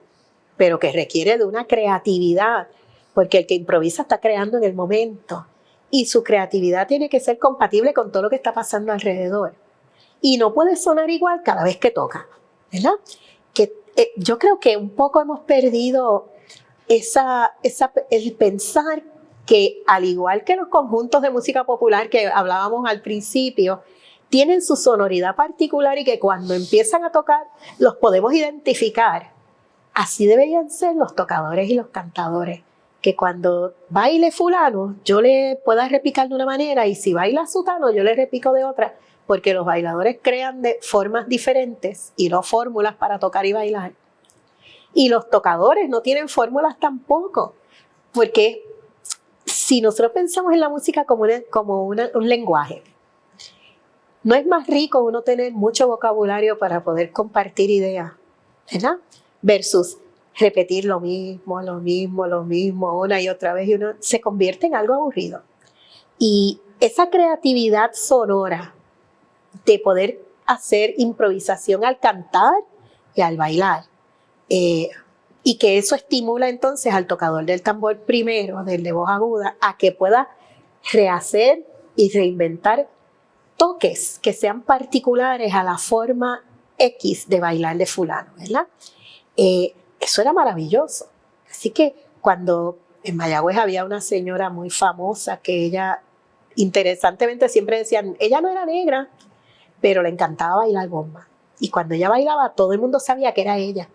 pero que requiere de una creatividad, porque el que improvisa está creando en el momento y su creatividad tiene que ser compatible con todo lo que está pasando alrededor. Y no puede sonar igual cada vez que toca, ¿verdad? Yo creo que un poco hemos perdido el pensar que, al igual que los conjuntos de música popular que hablábamos al principio, tienen su sonoridad particular y que cuando empiezan a tocar los podemos identificar. Así deberían ser los tocadores y los cantadores, que cuando baile fulano yo le pueda repicar de una manera y si baila sutano yo le repico de otra, porque los bailadores crean de formas diferentes y no fórmulas para tocar y bailar. Y los tocadores no tienen fórmulas tampoco, porque si nosotros pensamos en la música como un lenguaje, no es más rico uno tener mucho vocabulario para poder compartir ideas, ¿verdad? Versus repetir lo mismo, una y otra vez, y uno se convierte en algo aburrido. Y esa creatividad sonora de poder hacer improvisación al cantar y al bailar, y que eso estimula entonces al tocador del tambor primero, del de voz aguda, a que pueda rehacer y reinventar toques que sean particulares a la forma X de bailar de fulano, ¿verdad? Eso era maravilloso. Así que cuando en Mayagüez había una señora muy famosa que ella, interesantemente siempre decían, ella no era negra, pero le encantaba bailar bomba. Y cuando ella bailaba, todo el mundo sabía que era ella.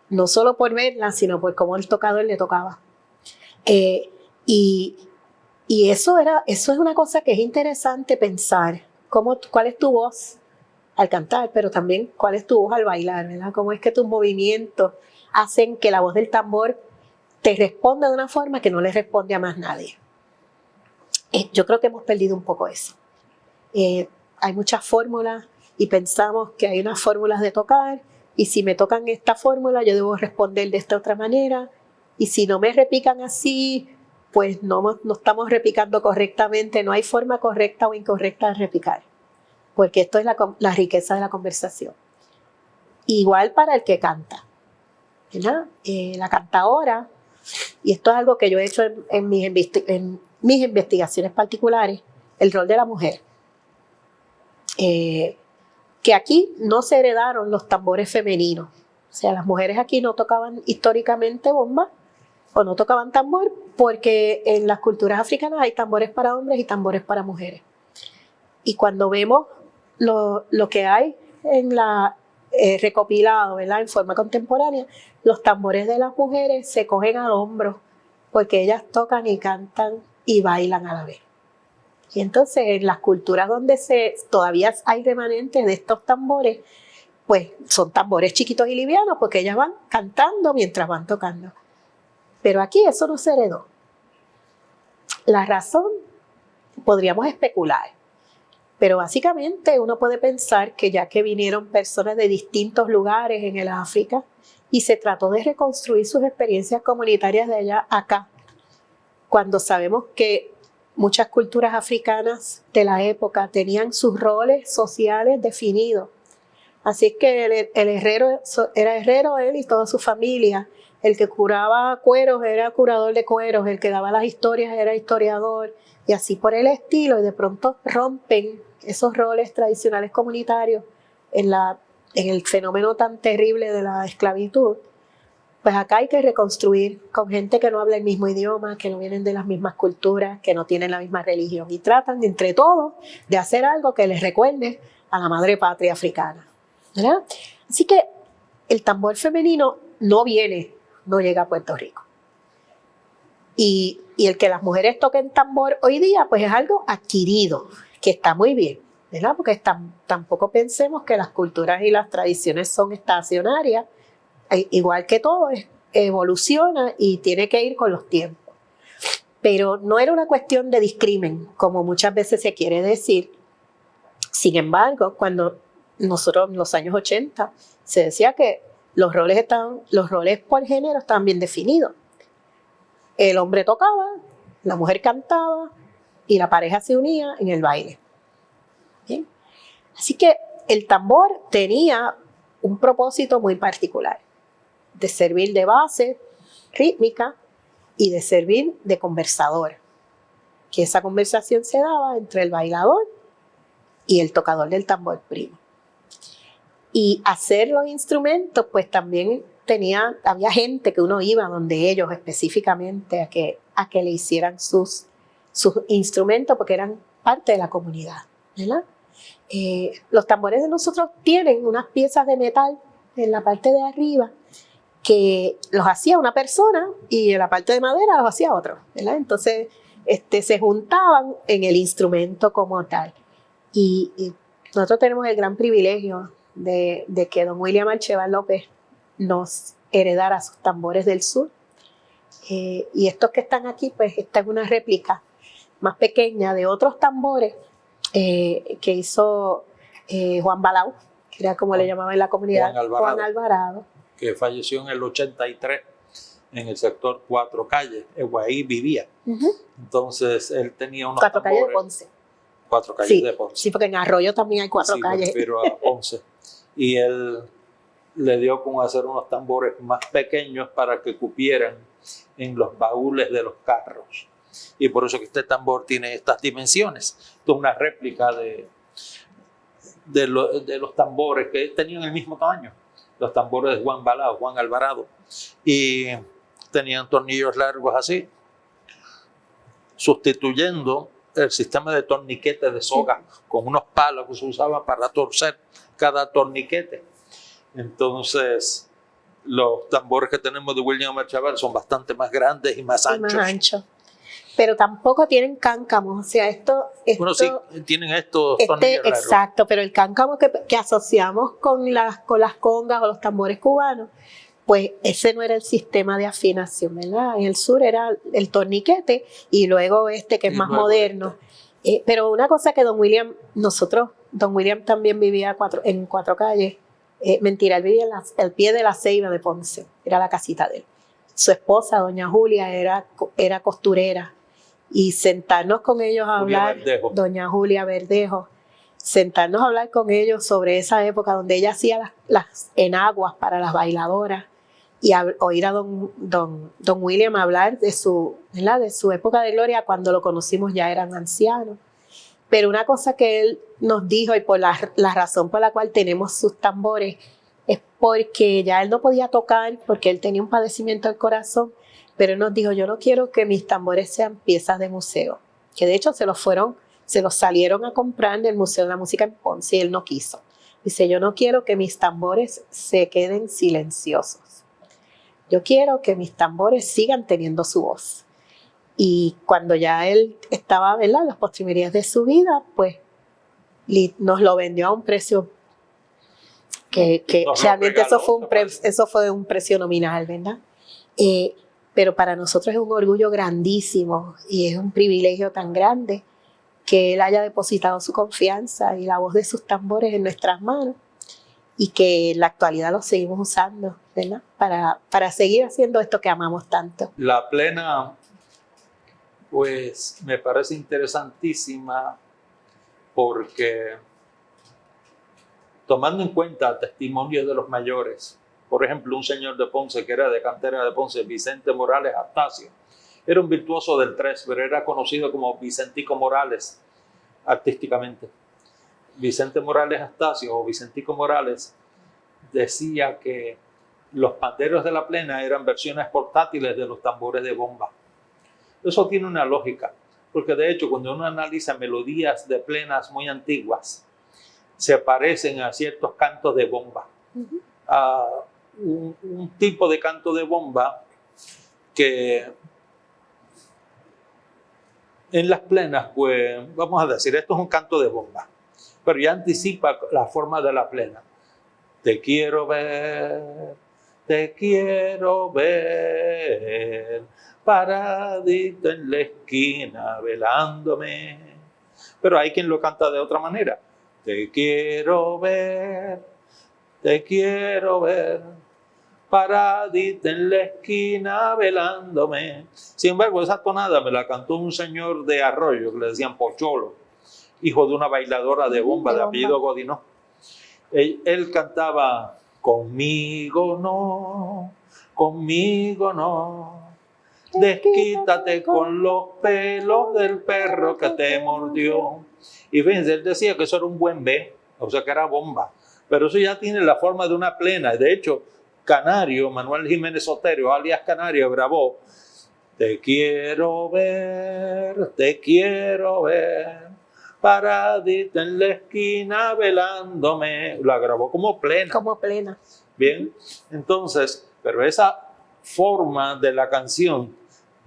No solo por verla, sino por cómo el tocador le tocaba. Y eso es una cosa que es interesante pensar. ¿Cuál es tu voz al cantar? Pero también cuál es tu voz al bailar, ¿verdad? Cómo es que tus movimientos hacen que la voz del tambor te responda de una forma que no le responde a más nadie. Yo creo que hemos perdido un poco eso. Hay muchas fórmulas y pensamos que hay unas fórmulas de tocar y si me tocan esta fórmula yo debo responder de esta otra manera y si no me repican así, pues no estamos repicando correctamente, no hay forma correcta o incorrecta de repicar, porque esto es la riqueza de la conversación. Igual para el que canta, ¿verdad? La cantadora, y esto es algo que yo he hecho en mis investigaciones particulares, el rol de la mujer. que aquí no se heredaron los tambores femeninos. O sea, las mujeres aquí no tocaban históricamente bomba o no tocaban tambor, porque en las culturas africanas hay tambores para hombres y tambores para mujeres. Y cuando vemos lo que hay en la recopilado, ¿verdad?, en forma contemporánea, los tambores de las mujeres se cogen al hombro porque ellas tocan y cantan y bailan a la vez. Y entonces en las culturas donde todavía hay remanentes de estos tambores, pues son tambores chiquitos y livianos porque ellas van cantando mientras van tocando. Pero aquí eso no se heredó. La razón podríamos especular, pero básicamente uno puede pensar que ya que vinieron personas de distintos lugares en el África y se trató de reconstruir sus experiencias comunitarias de allá acá, cuando sabemos que muchas culturas africanas de la época tenían sus roles sociales definidos. Así es que el herrero era herrero, él y toda su familia. El que curaba cueros era curador de cueros, el que daba las historias era historiador, y así por el estilo. Y de pronto rompen esos roles tradicionales comunitarios en el fenómeno tan terrible de la esclavitud. Pues acá hay que reconstruir con gente que no habla el mismo idioma, que no vienen de las mismas culturas, que no tienen la misma religión, y tratan entre todos de hacer algo que les recuerde a la madre patria africana, ¿verdad? Así que el tambor femenino no llega a Puerto Rico. Y el que las mujeres toquen tambor hoy día, pues es algo adquirido, que está muy bien, ¿verdad? Porque tampoco pensemos que las culturas y las tradiciones son estacionarias. Igual que todo, evoluciona y tiene que ir con los tiempos. Pero no era una cuestión de discrimen, como muchas veces se quiere decir. Sin embargo, cuando nosotros en los años 80 se decía que los roles por género estaban bien definidos. El hombre tocaba, la mujer cantaba y la pareja se unía en el baile. ¿Bien? Así que el tambor tenía un propósito muy particular, de servir de base rítmica y de servir de conversador, que esa conversación se daba entre el bailador y el tocador del tambor primo. Y hacer los instrumentos, pues también había gente que uno iba donde ellos específicamente a que le hicieran sus instrumentos, porque eran parte de la comunidad, ¿verdad? Los tambores de nosotros tienen unas piezas de metal en la parte de arriba que los hacía una persona y en la parte de madera los hacía otro, ¿verdad? Entonces se juntaban en el instrumento como tal. Y nosotros tenemos el gran privilegio de que don William Archeval López nos heredara sus tambores del sur. Y estos que están aquí, pues esta es una réplica más pequeña de otros tambores que hizo Juan Balau, que era como le llamaban en la comunidad, Juan Alvarado, que falleció en el 83 en el sector Cuatro Calles. Ahí vivía. Entonces él tenía unos Cuatro tambores. Calles de Ponce. Cuatro Calles de Ponce. Sí, porque en Arroyo también hay cuatro calles. Pero a Ponce. Y él le dio con hacer unos tambores más pequeños para que cupieran en los baúles de los carros. Y por eso que este tambor tiene estas dimensiones. Esto es una réplica de los tambores que tenían el mismo tamaño. Los tambores de Juan Alvarado. Y tenían tornillos largos así, sustituyendo el sistema de torniquete de soga con unos palos que se usaban para torcer cada torniquete. Entonces, los tambores que tenemos de William Archeval son bastante más grandes y más anchos. Pero tampoco tienen cáncamos, o sea, bueno, sí, tienen estos tornillos largos. Exacto, pero el cáncamo que asociamos con las congas o los tambores cubanos, pues ese no era el sistema de afinación, ¿verdad? En el sur era el torniquete y luego que es más moderno. Pero una cosa que don William también vivía en Cuatro Calles, mentira, él vivía al pie de la Ceiba de Ponce, era la casita de él. Su esposa, doña Julia, era costurera, y sentarnos con ellos a hablar, doña Julia Verdejo, sentarnos a hablar con ellos sobre esa época donde ella hacía las enaguas para las bailadoras, y oír a don William hablar de su época de gloria. Cuando lo conocimos ya eran ancianos, Pero una cosa que él nos dijo y por la razón por la cual tenemos sus tambores es porque ya él no podía tocar porque él tenía un padecimiento del corazón, pero él nos dijo, yo no quiero que mis tambores sean piezas de museo, que de hecho se los salieron a comprar del Museo de la Música en Ponce y él no quiso. Dice, yo no quiero que mis tambores se queden silenciosos. Yo quiero que mis tambores sigan teniendo su voz. Y cuando ya él estaba, ¿verdad?, en las postrimerías de su vida, pues nos lo vendió a un precio que realmente eso fue un precio nominal, ¿verdad? Pero para nosotros es un orgullo grandísimo y es un privilegio tan grande que él haya depositado su confianza y la voz de sus tambores en nuestras manos y que en la actualidad los seguimos usando, ¿verdad? Para seguir haciendo esto que amamos tanto. La plena, pues me parece interesantísima porque tomando en cuenta testimonios de los mayores, por ejemplo, un señor de Ponce que era de cantera de Ponce, Vicente Morales Astacio, era un virtuoso del tres, pero era conocido como Vicentico Morales artísticamente. Vicente Morales Astacio o Vicentico Morales decía que los panderos de la plena eran versiones portátiles de los tambores de bomba. Eso tiene una lógica, porque de hecho cuando uno analiza melodías de plenas muy antiguas, se parecen a ciertos cantos de bomba. Un tipo de canto de bomba que en las plenas, pues vamos a decir, esto es un canto de bomba, pero ya anticipa la forma de la plena. Te quiero ver, paradito en la esquina, velándome. Pero hay quien lo canta de otra manera. Te quiero ver, paradita en la esquina velándome. Sin embargo, esa tonada me la cantó un señor de Arroyo que le decían Pocholo, hijo de una bailadora de bomba de apellido Godinó. Él cantaba, conmigo no, desquítate con los pelos del perro que te mordió. Y fíjense, él decía que eso era un buen B, o sea que era bomba, pero eso ya tiene la forma de una plena. De hecho, Canario, Manuel Jiménez Sotero, alias Canario, grabó te quiero ver, paradita en la esquina velándome. La grabó como plena. Como plena. Bien, entonces, pero esa forma de la canción,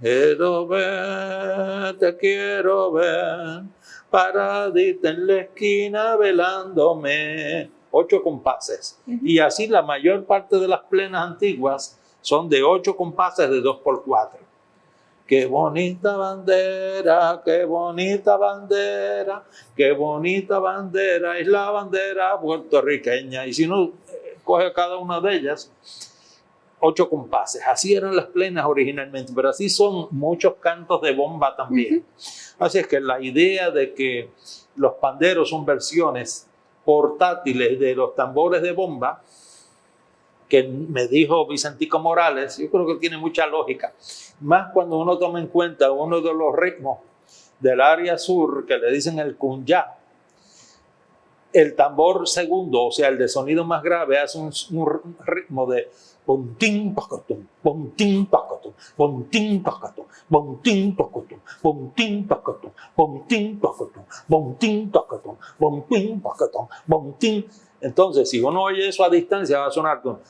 quiero ver, te quiero ver, paradita en la esquina velándome. 8 compases. Y así la mayor parte de las plenas antiguas son de 8 compases de 2x4. Qué bonita bandera, qué bonita bandera, qué bonita bandera es la bandera puertorriqueña. Y si uno coge cada una de ellas, 8 compases. Así eran las plenas originalmente, pero así son muchos cantos de bomba también. Así es que la idea de que los panderos son versiones portátiles de los tambores de bomba, que me dijo Vicentico Morales, yo creo que tiene mucha lógica. Más cuando uno toma en cuenta uno de los ritmos del área sur, que le dicen el cunyá. El tambor segundo, o sea, el de sonido más grave, hace un ritmo de pontín pacatum, pontín pacatum, pontín pacatum, pontín pacatum, pontín pacatum, pontín pacatum, pontín pacatum, pontín pacatum, pontín. Entonces, si uno oye eso a distancia, va a sonar con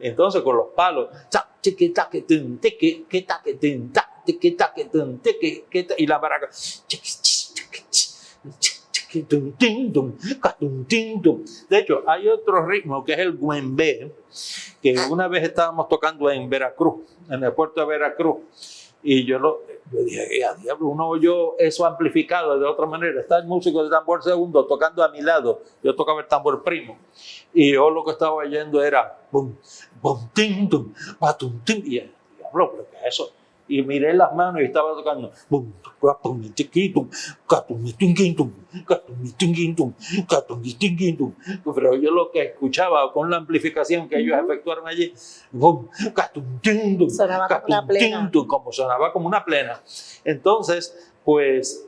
entonces con los palos y la maraca de hecho, hay otro ritmo que es el güembé, que una vez estábamos tocando en Veracruz, en el puerto de Veracruz, y yo dije, diablo, uno oyó eso amplificado de otra manera. Está el músico de tambor segundo tocando a mi lado, yo tocaba el tambor primo, y yo lo que estaba oyendo era bum, bum, tim, tum, batum, tim, y diablo, ¿pero qué es eso? y miré las manos y estaba tocando. Pero yo lo que escuchaba con la amplificación que ellos efectuaron allí, sonaba como una plena. como sonaba como una plena. Entonces, pues,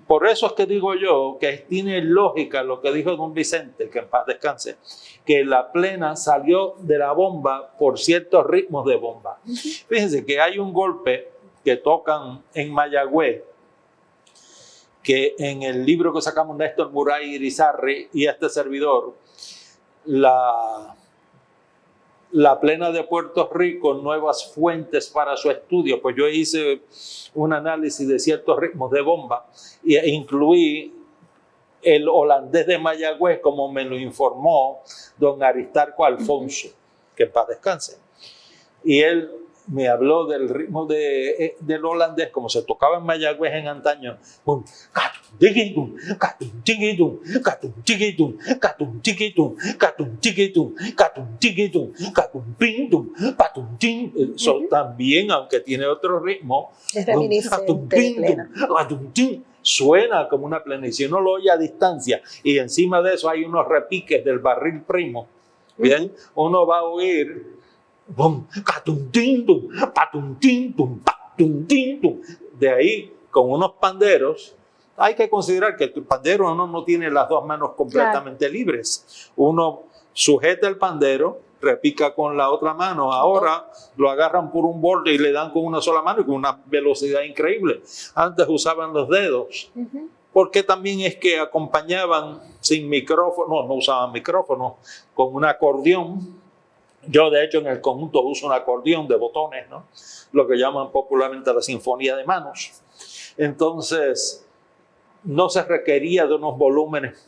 por eso es que digo yo que tiene lógica lo que dijo don Vicente, que en paz descanse, que la plena salió de la bomba por ciertos ritmos de bomba. Fíjense que hay un golpe que tocan en Mayagüez, que en el libro que sacamos Néstor Muray Irizarry y este servidor, la plena de Puerto Rico, nuevas fuentes para su estudio, pues yo hice un análisis de ciertos ritmos de bomba e incluí el holandés de Mayagüez, como me lo informó don Aristarco Alfonso, que en paz descanse. Y él me habló del ritmo del holandés, como se tocaba en Mayagüez en antaño. También, aunque tiene otro ritmo, es reminiscente de plena. Suena como una plena. Y si uno lo oye a distancia y encima de eso hay unos repiques del barril primo, bien, uno va a oír de ahí con unos panderos. Hay que considerar que el pandero no tiene las dos manos completamente libres. Uno sujeta el pandero, repica con la otra mano. Ahora lo agarran por un borde y le dan con una sola mano y con una velocidad increíble. Antes usaban los dedos. Porque también es que acompañaban sin micrófono, no usaban micrófono, con un acordeón. Yo, de hecho, en el conjunto uso un acordeón de botones, ¿no? Lo que llaman popularmente la sinfonía de manos. Entonces, no se requería de unos volúmenes,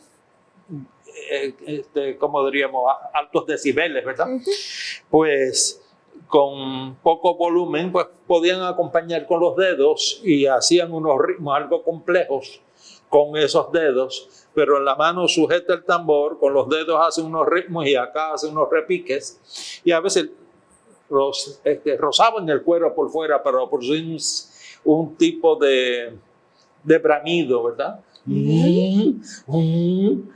como diríamos, altos decibeles, ¿verdad? Pues con poco volumen, pues podían acompañar con los dedos y hacían unos ritmos algo complejos con esos dedos, pero en la mano sujeta el tambor, con los dedos hace unos ritmos y acá hace unos repiques, y a veces rozaban el cuero por fuera para producir un tipo de bramido, ¿verdad?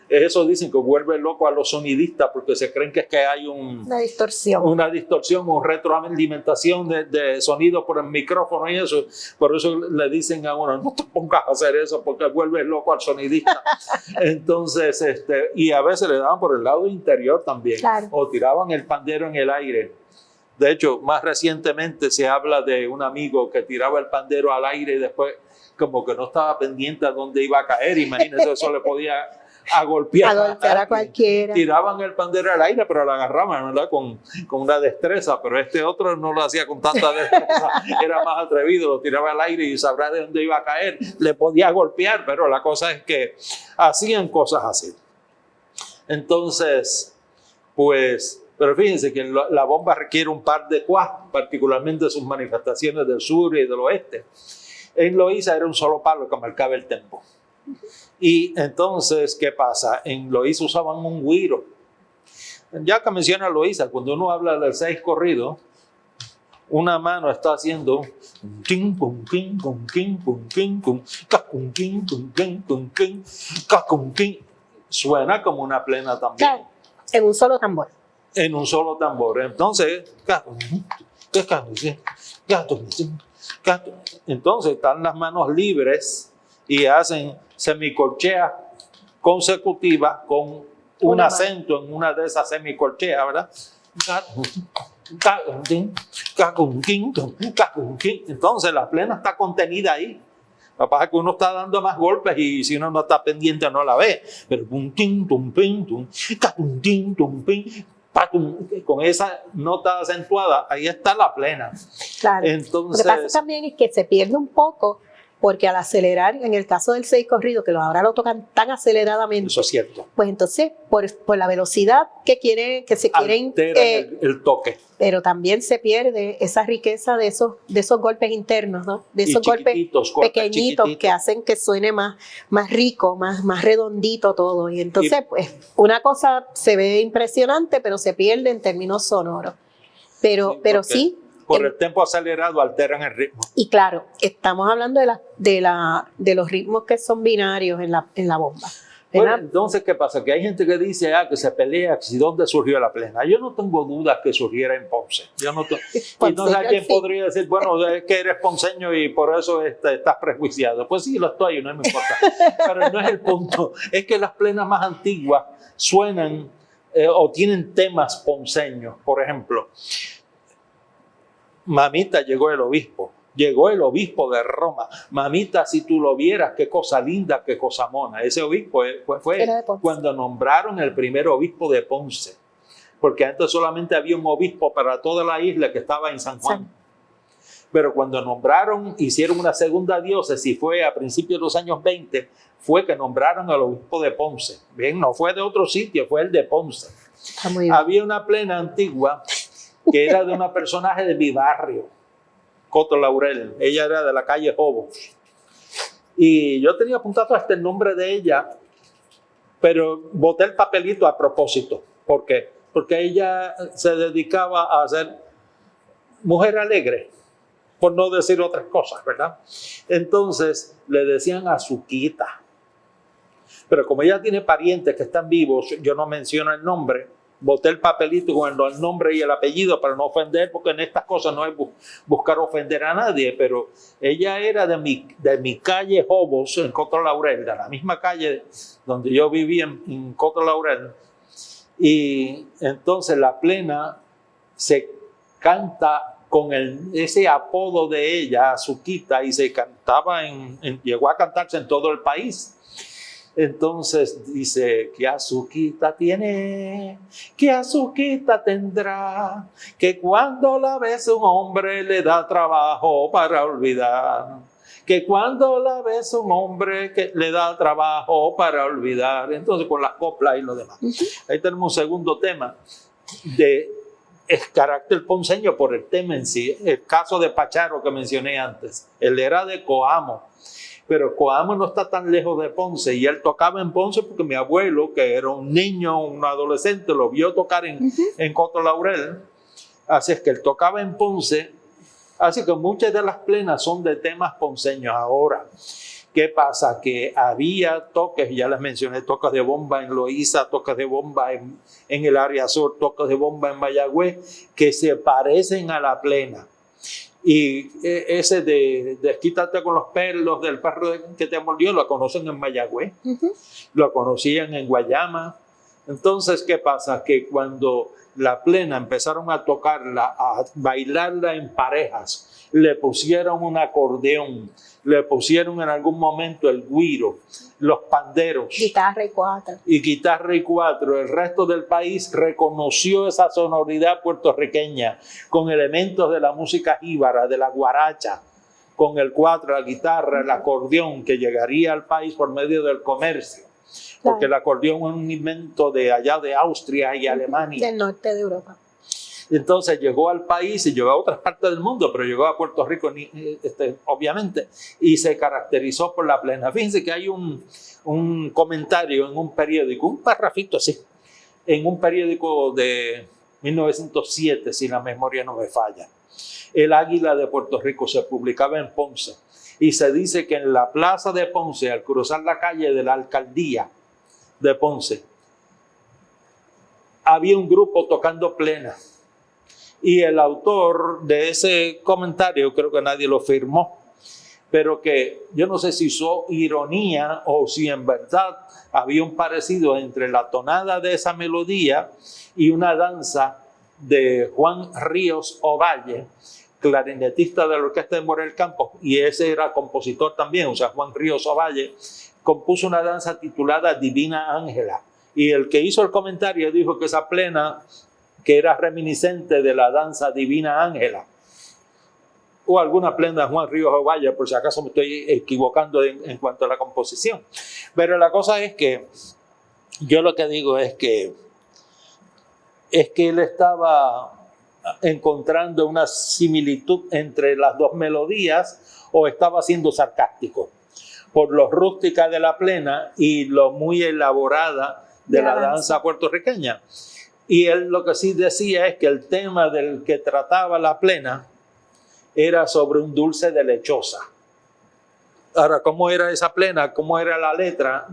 Eso dicen que vuelve loco a los sonidistas porque se creen que es que hay una distorsión o retroalimentación de sonido por el micrófono y eso. Por eso le dicen a uno, no te pongas a hacer eso porque vuelve loco al sonidista. Entonces, y a veces le daban por el lado interior también, claro, o tiraban el pandero en el aire. De hecho, más recientemente se habla de un amigo que tiraba el pandero al aire y después como que no estaba pendiente a dónde iba a caer. Imagínense, eso le podía golpear a cualquiera. Tiraban el pandero al aire, pero lo agarraban, ¿verdad? Con una destreza, pero este otro no lo hacía con tanta destreza, era más atrevido, lo tiraba al aire y sabrá de dónde iba a caer, le podía golpear, pero la cosa es que hacían cosas así. Entonces, pues, pero fíjense que la bomba requiere un par de cuas, particularmente sus manifestaciones del sur y del oeste. En Loíza era un solo palo que marcaba el tempo. Y entonces, ¿qué pasa? En Loíza usaban un güiro. Ya que menciona Loíza, cuando uno habla del 6 corrido, una mano está haciendo suena como una plena también. Claro, en un solo tambor. En un solo tambor. Entonces, están las manos libres y hacen semicorcheas consecutivas con un acento en una de esas semicorcheas, ¿verdad? Entonces la plena está contenida ahí. Lo que pasa es que uno está dando más golpes y si uno no está pendiente no la ve. Pero con esa nota acentuada, ahí está la plena. Claro. Entonces, lo que pasa también es que se pierde un poco porque al acelerar, en el caso del 6 corrido, que ahora lo tocan tan aceleradamente, eso es cierto. Pues entonces, por la velocidad que se quieren el toque. Pero también se pierde esa riqueza de esos golpes internos, ¿no? De esos golpes pequeñitos que hacen que suene más rico, más redondito todo. Y entonces, pues, una cosa se ve impresionante, pero se pierde en términos sonoros. Pero sí, por el tempo acelerado alteran el ritmo. Y claro, estamos hablando de los ritmos que son binarios en la bomba. Bueno, entonces, ¿qué pasa? Que hay gente que dice que se pelea, que si dónde surgió la plena. Yo no tengo dudas que surgiera en Ponce. Entonces alguien podría decir, bueno, es que eres ponceño y por eso estás prejuiciado. Pues sí, lo estoy, no me importa. Pero no es el punto. Es que las plenas más antiguas suenan o tienen temas ponceños. Por ejemplo, mamita, llegó el obispo. Llegó el obispo de Roma. Mamita, si tú lo vieras, qué cosa linda, qué cosa mona. Ese obispo fue cuando nombraron el primer obispo de Ponce. Porque antes solamente había un obispo para toda la isla que estaba en San Juan. Sí. Pero cuando nombraron, hicieron una segunda diócesis, fue a principios de los años 20, fue que nombraron al obispo de Ponce. Bien, no fue de otro sitio, fue el de Ponce. Había una plena antigua que era de una personaje de mi barrio, Coto Laurel. Ella era de la calle Jobos. Y yo tenía apuntado hasta el nombre de ella, pero boté el papelito a propósito. ¿Por qué? Porque ella se dedicaba a ser mujer alegre, por no decir otras cosas, ¿verdad? Entonces le decían Azuquita. Pero como ella tiene parientes que están vivos, yo no menciono el nombre. Boté el papelito con el nombre y el apellido para no ofender, porque en estas cosas no es buscar ofender a nadie, pero ella era de mi calle Jobos, en Coto Laurel, de la misma calle donde yo vivía en Coto Laurel. Y entonces la plena se canta con ese apodo de ella, Azuquita, y se cantaba llegó a cantarse en todo el país. Entonces dice, ¿qué azuquita tiene? ¿Qué azuquita tendrá? Que cuando la ves un hombre le da trabajo para olvidar. Que cuando la ves un hombre que le da trabajo para olvidar. Entonces con las coplas y lo demás. Ahí tenemos un segundo tema de carácter ponceño por el tema en sí. El caso de Pacharo que mencioné antes. Él era de Coamo. Pero Coamo no está tan lejos de Ponce y él tocaba en Ponce porque mi abuelo, que era un niño, un adolescente, lo vio tocar en Coto Laurel. Así es que él tocaba en Ponce. Así que muchas de las plenas son de temas ponceños. Ahora, ¿qué pasa? Que había toques, ya les mencioné, toques de bomba en Loíza, toques de bomba en el área sur, toques de bomba en Mayagüez, que se parecen a la plena. Y ese de quítate con los pelos del perro que te mordió, lo conocen en Mayagüez, lo conocían en Guayama. Entonces, ¿qué pasa? Que cuando la plena empezaron a tocarla, a bailarla en parejas, le pusieron un acordeón, le pusieron en algún momento el güiro, los panderos. Guitarra y cuatro. Y guitarra y cuatro. El resto del país reconoció esa sonoridad puertorriqueña con elementos de la música jíbara, de la guaracha, con el cuatro, la guitarra, el acordeón que llegaría al país por medio del comercio. Porque el acordeón es un invento de allá de Austria y Alemania. Del norte de Europa. Entonces llegó al país y llegó a otras partes del mundo, pero llegó a Puerto Rico obviamente, y se caracterizó por la plena. Fíjense que hay un comentario en un periódico, un parrafito así, en un periódico de 1907, si la memoria no me falla. El Águila de Puerto Rico se publicaba en Ponce y se dice que en la plaza de Ponce, al cruzar la calle de la alcaldía de Ponce, había un grupo tocando plena. Y el autor de ese comentario, creo que nadie lo firmó, pero que yo no sé si hizo ironía o si en verdad había un parecido entre la tonada de esa melodía y una danza de Juan Ríos Ovalle, clarinetista de la orquesta de Morel Campos, y ese era compositor también, o sea, Juan Ríos Ovalle, compuso una danza titulada Divina Ángela. Y el que hizo el comentario dijo que esa plena, que era reminiscente de la danza Divina Ángela, o alguna plena de Juan Ríos Ovalle, por si acaso me estoy equivocando en cuanto a la composición. Pero la cosa es que yo lo que digo es que él estaba encontrando una similitud entre las dos melodías o estaba siendo sarcástico por lo rústica de la plena y lo muy elaborada de la danza puertorriqueña. Y él lo que sí decía es que el tema del que trataba la plena era sobre un dulce de lechosa. Ahora, ¿cómo era esa plena? ¿Cómo era la letra?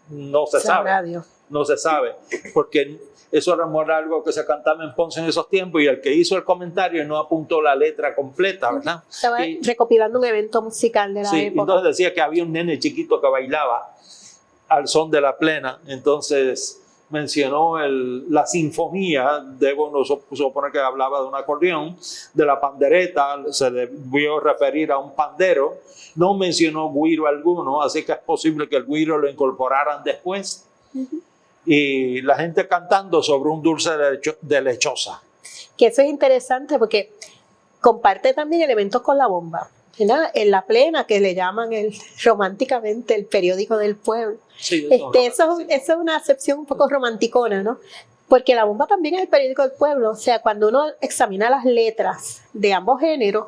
No se sabe. Dios. No se sabe, porque eso era algo que se cantaba en Ponce en esos tiempos y el que hizo el comentario no apuntó la letra completa, ¿verdad? Estaba recopilando un evento musical de la época. Entonces decía que había un nene chiquito que bailaba al son de la plena. Entonces mencionó la sinfonía, debo suponer que hablaba de un acordeón, de la pandereta, se debió referir a un pandero, no mencionó güiro alguno, así que es posible que el güiro lo incorporaran después. Y la gente cantando sobre un dulce de lechosa. Que eso es interesante porque comparte también elementos con la bomba, ¿verdad? En la plena, que le llaman románticamente el periódico del pueblo. Sí, eso es una acepción un poco romanticona, ¿no? Porque la bomba también es el periódico del pueblo. O sea, cuando uno examina las letras de ambos géneros,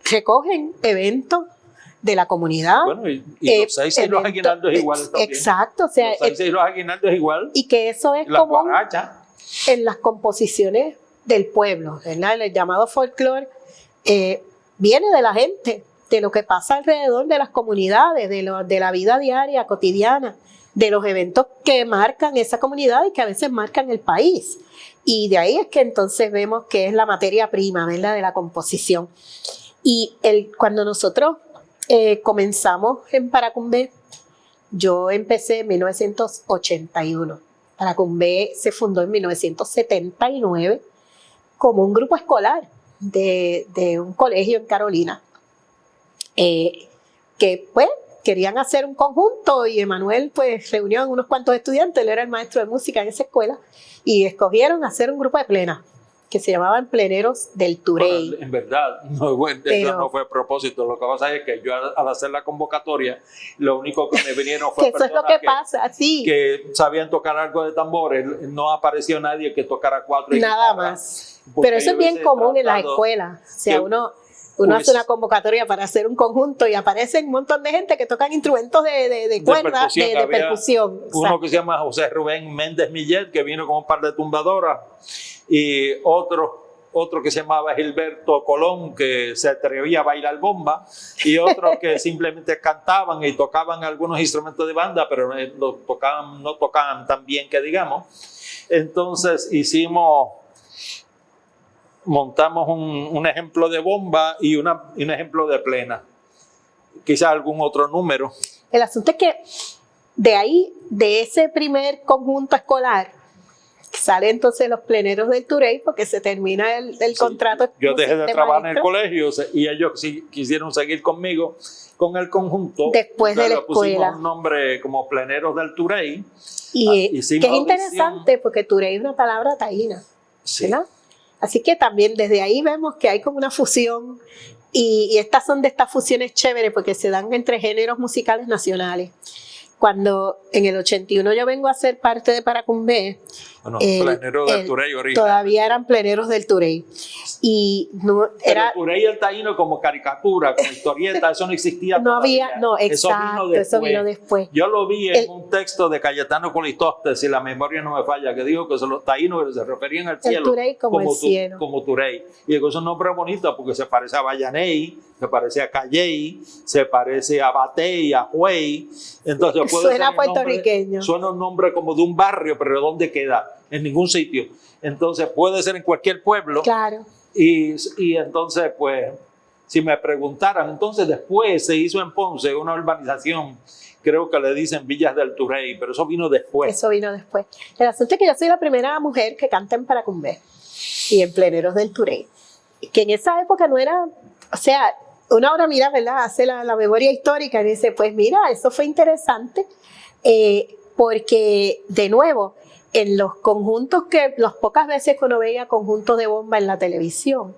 recogen eventos de la comunidad. Bueno, y los 6 y los aguinaldos igual también. Exacto, o sea, los 6 y los aguinaldos igual. Y que eso es común en las composiciones del pueblo, ¿verdad? El llamado folclore viene de la gente, de lo que pasa alrededor de las comunidades, de la vida diaria, cotidiana, de los eventos que marcan esa comunidad y que a veces marcan el país. Y de ahí es que entonces vemos que es la materia prima, ¿verdad?, de la composición. Y cuando nosotros comenzamos en Paracumbé, yo empecé en 1981. Paracumbé se fundó en 1979 como un grupo escolar de un colegio en Carolina, que pues querían hacer un conjunto y Emanuel pues reunió a unos cuantos estudiantes, él era el maestro de música en esa escuela, y escogieron hacer un grupo de plena que se llamaban Pleneros del Turey. Bueno, en verdad, eso no fue a propósito. Lo que pasa es que yo al hacer la convocatoria, lo único que me vinieron fue que eso es lo que pasa, sí. Que sabían tocar algo de tambores. No apareció nadie que tocara 4 y nada más. Pero eso es bien común en las escuelas. O sea, uno hace una convocatoria para hacer un conjunto y aparecen un montón de gente que tocan instrumentos de cuerda, de percusión. Uno que se llama José Rubén Méndez Millet, que vino con un par de tumbadoras, y otro que se llamaba Gilberto Colón, que se atrevía a bailar bomba, y otros que simplemente cantaban y tocaban algunos instrumentos de banda, pero no tocaban tan bien que digamos. Entonces montamos un ejemplo de bomba y un ejemplo de plena. Quizás algún otro número. El asunto es que de ahí, de ese primer conjunto escolar, sale entonces los Pleneros del Turey, porque se termina el contrato. Yo dejé de trabajar en el colegio y ellos sí quisieron seguir conmigo con el conjunto. Después de la escuela. Pusimos un nombre como Pleneros del Turey. Y que es interesante porque Turey es una palabra taína, ¿verdad? Así que también desde ahí vemos que hay como una fusión y estas son de estas fusiones chéveres porque se dan entre géneros musicales nacionales. Cuando en el 81 yo vengo a ser parte de Paracumbé, Pleneros del Turey original. Todavía eran Pleneros del Turey. Y no era. Pero Turey y el taíno como caricatura, como historieta, eso no existía. No había, exacto, eso vino después. Yo lo vi en un texto de Cayetano Colitoste, si la memoria no me falla, que dijo que los taínos se referían al cielo. El Turey como el cielo. Como Turey. Y es un nombre bonito porque se parece a Vallaney, se parece a Calley, se parece a Batey, a Huey. Entonces suena puertorriqueño. Suena un nombre como de un barrio, pero ¿dónde queda? En ningún sitio. Entonces puede ser en cualquier pueblo. Claro. Y entonces, pues, si me preguntaran, entonces después se hizo en Ponce una urbanización, creo que le dicen Villas del Turey, pero eso vino después. Eso vino después. El asunto es que yo soy la primera mujer que canta en Paracumbé y en Pleneros del Turey. Que en esa época no era, o sea, uno ahora mira, ¿verdad? Hace la memoria histórica y dice, pues mira, eso fue interesante porque, de nuevo, en los conjuntos las pocas veces que uno veía conjuntos de bomba en la televisión,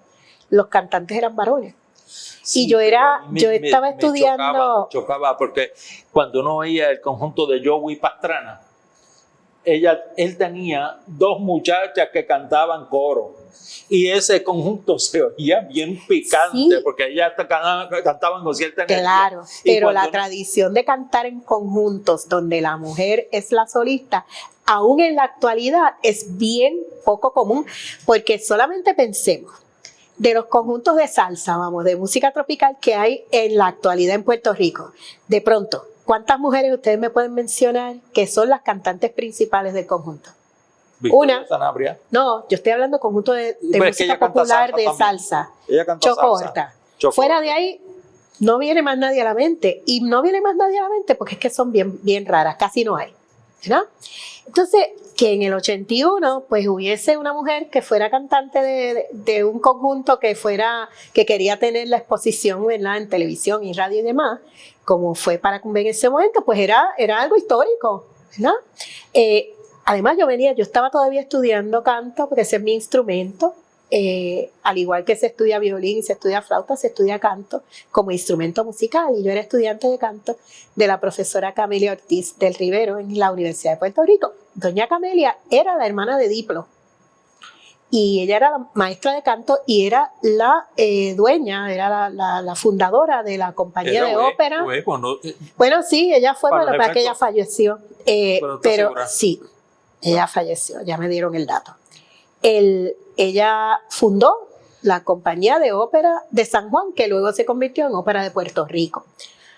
los cantantes eran varones. Sí, y yo estaba estudiando. Me chocaba porque cuando uno oía el conjunto de Joey Pastrana, él tenía 2 muchachas que cantaban coro. Y ese conjunto se oía bien picante, porque ellas cantaban con cierta energía. Claro, pero la tradición de cantar en conjuntos donde la mujer es la solista, aún en la actualidad es bien poco común, porque solamente pensemos de los conjuntos de salsa, vamos, de música tropical que hay en la actualidad en Puerto Rico, de pronto, ¿cuántas mujeres ustedes me pueden mencionar que son las cantantes principales del conjunto? Victoria Una. Sanabria. No, yo estoy hablando de conjunto de música popular de salsa. Ella canta Choco salsa. Horta. Choco Fuera Horta. de ahí, no viene más nadie a la mente. Y no viene más nadie a la mente porque es que son bien, bien raras, casi no hay. ¿No? Entonces, que en el 81, pues hubiese una mujer que fuera cantante de un conjunto que quería tener la exposición, ¿verdad?, en televisión y radio y demás, como fue Paracumbé en ese momento, pues era algo histórico, ¿no? Además, yo estaba todavía estudiando canto, porque ese es mi instrumento. Al igual que se estudia violín, se estudia flauta, se estudia canto como instrumento musical. Y yo era estudiante de canto de la profesora Camelia Ortiz del Rivero en la Universidad de Puerto Rico. Doña Camelia era la hermana de Diplo. Y ella era la maestra de canto y era la dueña, era la fundadora de la compañía de ópera. Bueno, sí, ella fue, para que ella falleció. Pero sí, ella falleció, ya me dieron el dato. Ella fundó la compañía de ópera de San Juan, que luego se convirtió en Ópera de Puerto Rico.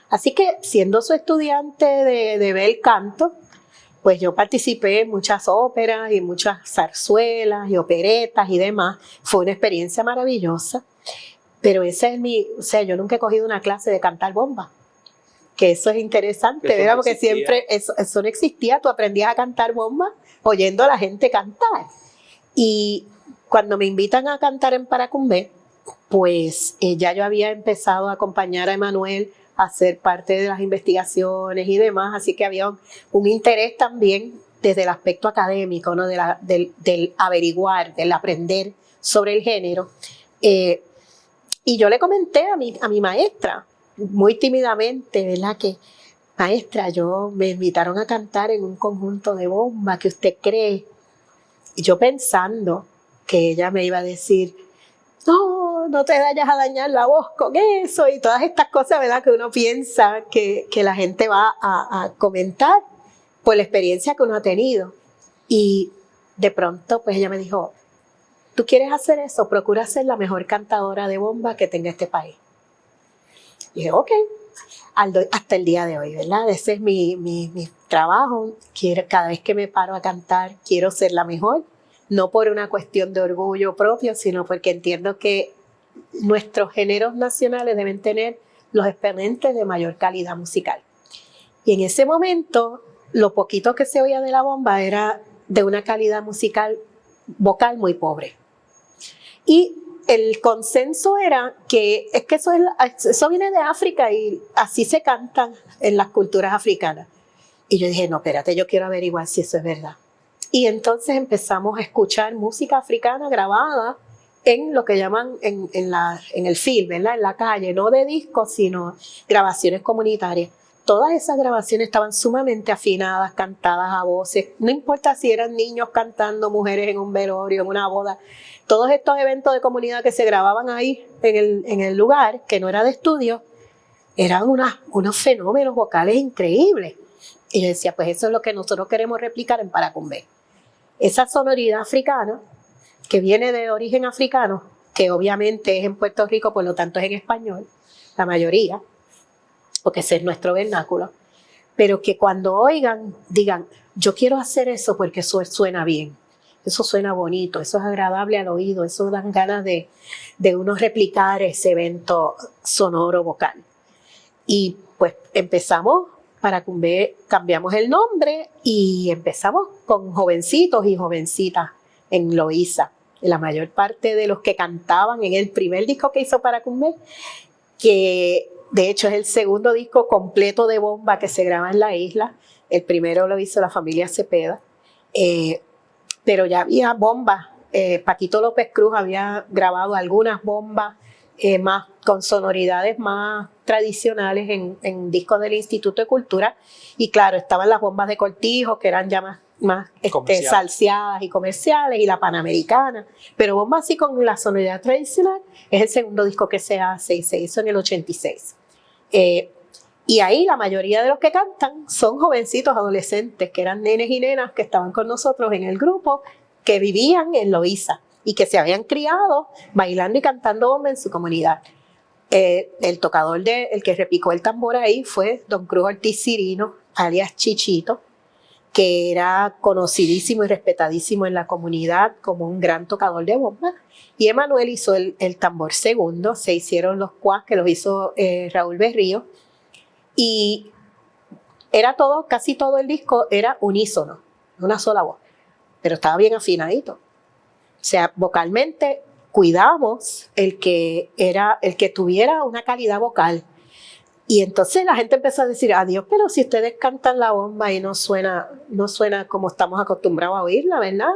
Así que, siendo su estudiante de bel canto, pues yo participé en muchas óperas y muchas zarzuelas y operetas y demás. Fue una experiencia maravillosa, pero yo nunca he cogido una clase de cantar bomba, que eso es interesante, ¿verdad? No, porque siempre eso no existía. Tú aprendías a cantar bomba oyendo a la gente cantar. Y cuando me invitan a cantar en Paracumbé, pues ya yo había empezado a acompañar a Emanuel a ser parte de las investigaciones y demás, así que había un interés también desde el aspecto académico, ¿no? del averiguar, del aprender sobre el género. Y yo le comenté a mi maestra, muy tímidamente, ¿verdad?, que maestra, me invitaron a cantar en un conjunto de bomba, ¿qué usted cree? Y yo pensando que ella me iba a decir, no te vayas a dañar la voz con eso y todas estas cosas, ¿verdad?, que uno piensa que la gente va a comentar por la experiencia que uno ha tenido. Y de pronto, pues ella me dijo, ¿tú quieres hacer eso? Procura ser la mejor cantadora de bomba que tenga este país. Y dije, ok, hasta el día de hoy, ¿verdad? Ese es mi trabajo. Cada vez que me paro a cantar, quiero ser la mejor. No por una cuestión de orgullo propio, sino porque entiendo que nuestros géneros nacionales deben tener los exponentes de mayor calidad musical. Y en ese momento, lo poquito que se oía de la bomba era de una calidad musical vocal muy pobre. Y el consenso era que es que eso viene de África y así se cantan en las culturas africanas. Y yo dije, no, espérate, yo quiero averiguar si eso es verdad. Y entonces empezamos a escuchar música africana grabada en lo que llaman en el film, ¿verdad?, en la calle, no de discos, sino grabaciones comunitarias. Todas esas grabaciones estaban sumamente afinadas, cantadas a voces, no importa si eran niños cantando, mujeres en un velorio, en una boda. Todos estos eventos de comunidad que se grababan ahí en el lugar, que no era de estudio, eran unos fenómenos vocales increíbles. Y yo decía, pues eso es lo que nosotros queremos replicar en Paracumbé. Esa sonoridad africana, que viene de origen africano, que obviamente es en Puerto Rico, por lo tanto es en español, la mayoría, porque ese es nuestro vernáculo, pero que cuando oigan, digan, yo quiero hacer eso porque eso suena bien, eso suena bonito, eso es agradable al oído, eso dan ganas de uno replicar ese evento sonoro vocal. Y pues empezamos, Paracumbé, cambiamos el nombre y empezamos con jovencitos y jovencitas en Loíza. La mayor parte de los que cantaban en el primer disco que hizo Paracumbé, que de hecho es el segundo disco completo de bomba que se graba en la isla. El primero lo hizo la familia Cepeda, pero ya había bombas. Paquito López Cruz había grabado algunas bombas más con sonoridades más tradicionales en discos del Instituto de Cultura, y claro, estaban las bombas de Cortijo, que eran ya más salseadas y comerciales, y la Panamericana, pero bombas así con la sonoridad tradicional es el segundo disco que se hace y se hizo en el 86. Y ahí la mayoría de los que cantan son jovencitos adolescentes, que eran nenes y nenas que estaban con nosotros en el grupo, que vivían en Loíza. y que se habían criado bailando y cantando bomba en su comunidad. El tocador, el que repicó el tambor ahí fue don Cruz Ortiz Cirino, alias Chichito, que era conocidísimo y respetadísimo en la comunidad como un gran tocador de bomba. Y Emanuel hizo el tambor segundo, se hicieron los cuas que los hizo Raúl Berrío. Y era todo, casi todo el disco era unísono, una sola voz, pero estaba bien afinadito. O sea, vocalmente cuidamos el que tuviera una calidad vocal. Y entonces la gente empezó a decir, adiós, pero si ustedes cantan la bomba y no suena como estamos acostumbrados a oírla, ¿verdad?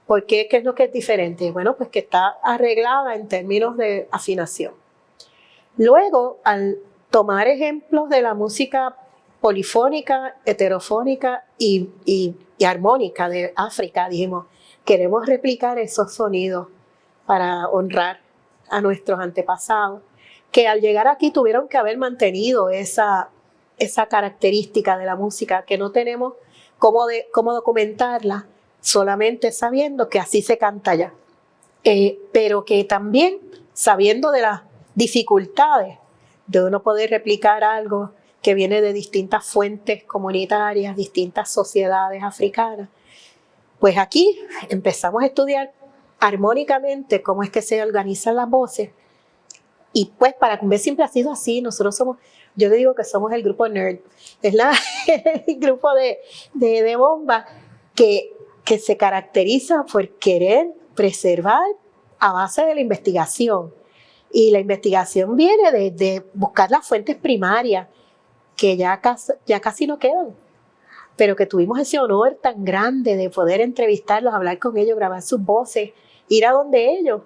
¿Por qué? ¿Qué es lo que es diferente? Bueno, pues que está arreglada en términos de afinación. Luego, al tomar ejemplos de la música polifónica, heterofónica y armónica de África, dijimos, queremos replicar esos sonidos para honrar a nuestros antepasados, que al llegar aquí tuvieron que haber mantenido esa característica de la música, que no tenemos cómo documentarla, solamente sabiendo que así se canta allá. Pero que también, sabiendo de las dificultades de uno poder replicar algo que viene de distintas fuentes comunitarias, distintas sociedades africanas, pues aquí empezamos a estudiar armónicamente cómo es que se organizan las voces. Y pues Paracumbé siempre ha sido así. Nosotros somos, yo le digo que somos el grupo nerd, es el grupo de bomba que se caracteriza por querer preservar a base de la investigación. Y la investigación viene de buscar las fuentes primarias, que ya casi no quedan, pero que tuvimos ese honor tan grande de poder entrevistarlos, hablar con ellos, grabar sus voces, ir a donde ellos,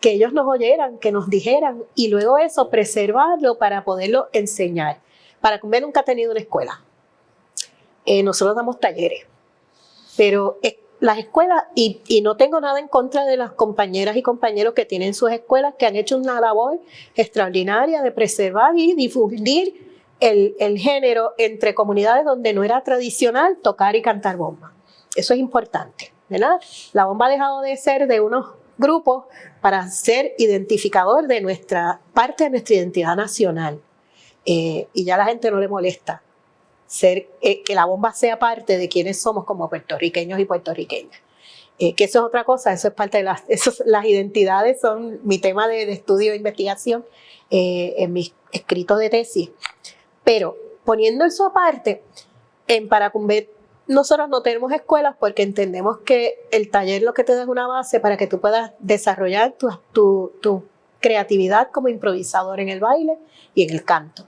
que ellos nos oyeran, que nos dijeran, y luego eso, preservarlo para poderlo enseñar. Paracumbé nunca ha tenido una escuela. Nosotros damos talleres, pero las escuelas, y no tengo nada en contra de las compañeras y compañeros que tienen sus escuelas, que han hecho una labor extraordinaria de preservar y difundir el género entre comunidades donde no era tradicional tocar y cantar bomba. Eso es importante, ¿verdad? La bomba ha dejado de ser de unos grupos para ser identificador de parte de nuestra identidad nacional. Y ya a la gente no le molesta que la bomba sea parte de quienes somos como puertorriqueños y puertorriqueñas. Que eso es otra cosa, eso es parte de las identidades, son mi tema de estudio e investigación en mis escritos de tesis. Pero poniendo eso aparte, en Paracumbé nosotros no tenemos escuelas porque entendemos que el taller lo que te da es una base para que tú puedas desarrollar tu creatividad como improvisador en el baile y en el canto.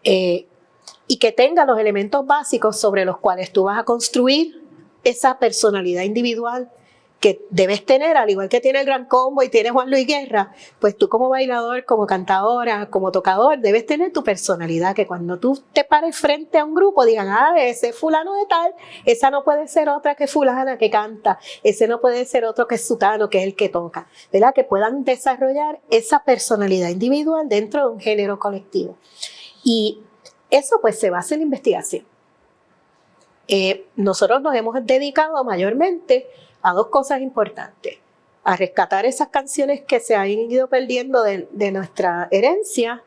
Y que tenga los elementos básicos sobre los cuales tú vas a construir esa personalidad individual que debes tener, al igual que tiene el Gran Combo y tiene Juan Luis Guerra, pues tú como bailador, como cantadora, como tocador, debes tener tu personalidad, que cuando tú te pares frente a un grupo digan, ese fulano de tal, esa no puede ser otra que fulana que canta, ese no puede ser otro que es sutano, que es el que toca, ¿verdad? Que puedan desarrollar esa personalidad individual dentro de un género colectivo. Y eso pues se basa en la investigación. Nosotros nos hemos dedicado mayormente a dos cosas importantes: a rescatar esas canciones que se han ido perdiendo de nuestra herencia,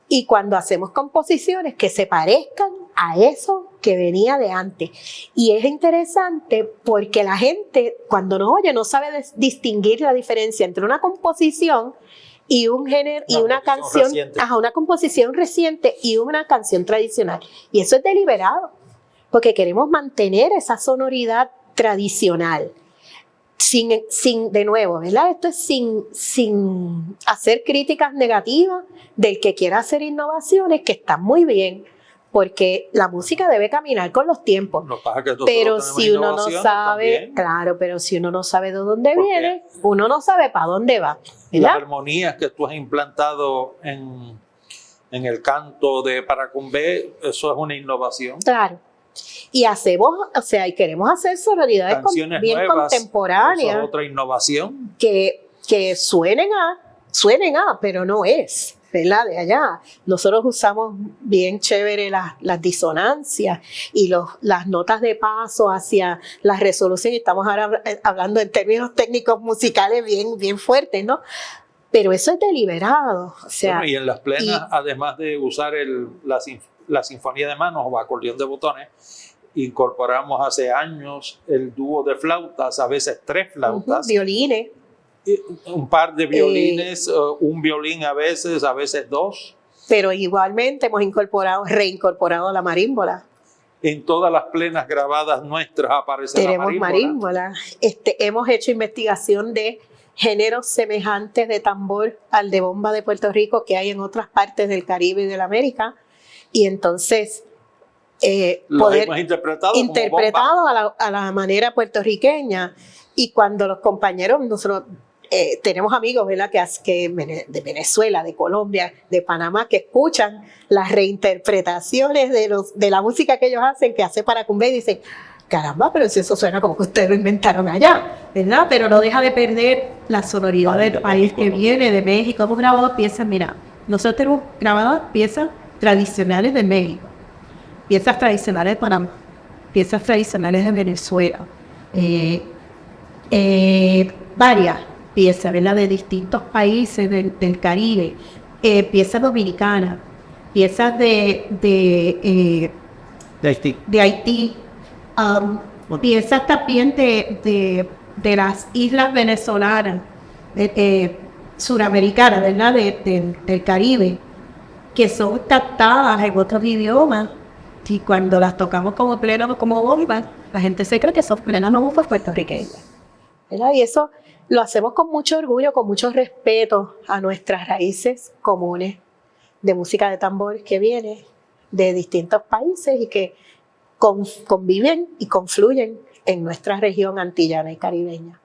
y cuando hacemos composiciones que se parezcan a eso que venía de antes. Y es interesante porque la gente cuando nos oye no sabe distinguir la diferencia entre una composición y un género y una canción, una composición reciente y una canción tradicional. Y eso es deliberado, porque queremos mantener esa sonoridad tradicional. Sin de nuevo, ¿verdad? Esto es sin hacer críticas negativas del que quiera hacer innovaciones, que están muy bien, porque la música debe caminar con los tiempos. Pero si uno no sabe, también. Claro, pero si uno no sabe de dónde viene, uno no sabe para dónde va, ¿verdad? Las armonías que tú has implantado en el canto de Paracumbé, eso es una innovación. Claro. Y y queremos hacer sonoridades bien nuevas, contemporáneas. Eso es otra innovación. Que suenen a, pero no es. ¿verdad? De allá. Nosotros usamos bien chévere las disonancias y las notas de paso hacia la resolución. Estamos ahora hablando en términos técnicos musicales bien fuertes, ¿no? Pero eso es deliberado. O sea, bueno, y en las plenas, además de usar la sinfonía de manos o acordeón de botones, incorporamos hace años el dúo de flautas, a veces 3 flautas. Violines. Un par de violines, un violín a veces 2. Pero igualmente hemos reincorporado la marímbola. En todas las plenas grabadas nuestras aparece la marímbola. Tenemos marímbola. Hemos hecho investigación de géneros semejantes de tambor al de bomba de Puerto Rico que hay en otras partes del Caribe y de la América. Y entonces poder hemos interpretado a la manera puertorriqueña. Y cuando los compañeros, nosotros tenemos amigos, ¿verdad?, que de Venezuela, de Colombia, de Panamá, que escuchan las reinterpretaciones de la música que ellos hacen, que hace Paracumbé, y dicen, caramba, pero si eso suena como que ustedes lo inventaron allá, ¿verdad? Pero no deja de perder la sonoridad del país que viene, de México. Hemos grabado piezas, mira, nosotros tenemos grabadas piezas tradicionales de México, piezas tradicionales de Panamá, piezas tradicionales de Venezuela, varias piezas, ¿verdad?, de distintos países del Caribe, piezas dominicanas, piezas de Haití, piezas también de las islas venezolanas, suramericanas, ¿verdad?, del Caribe, que son captadas en otros idiomas, y cuando las tocamos como plena, como bomba, la gente se cree que son plenas bombas puertorriqueñas, ¿verdad? Y eso lo hacemos con mucho orgullo, con mucho respeto a nuestras raíces comunes de música de tambor que viene de distintos países y que conviven y confluyen en nuestra región antillana y caribeña.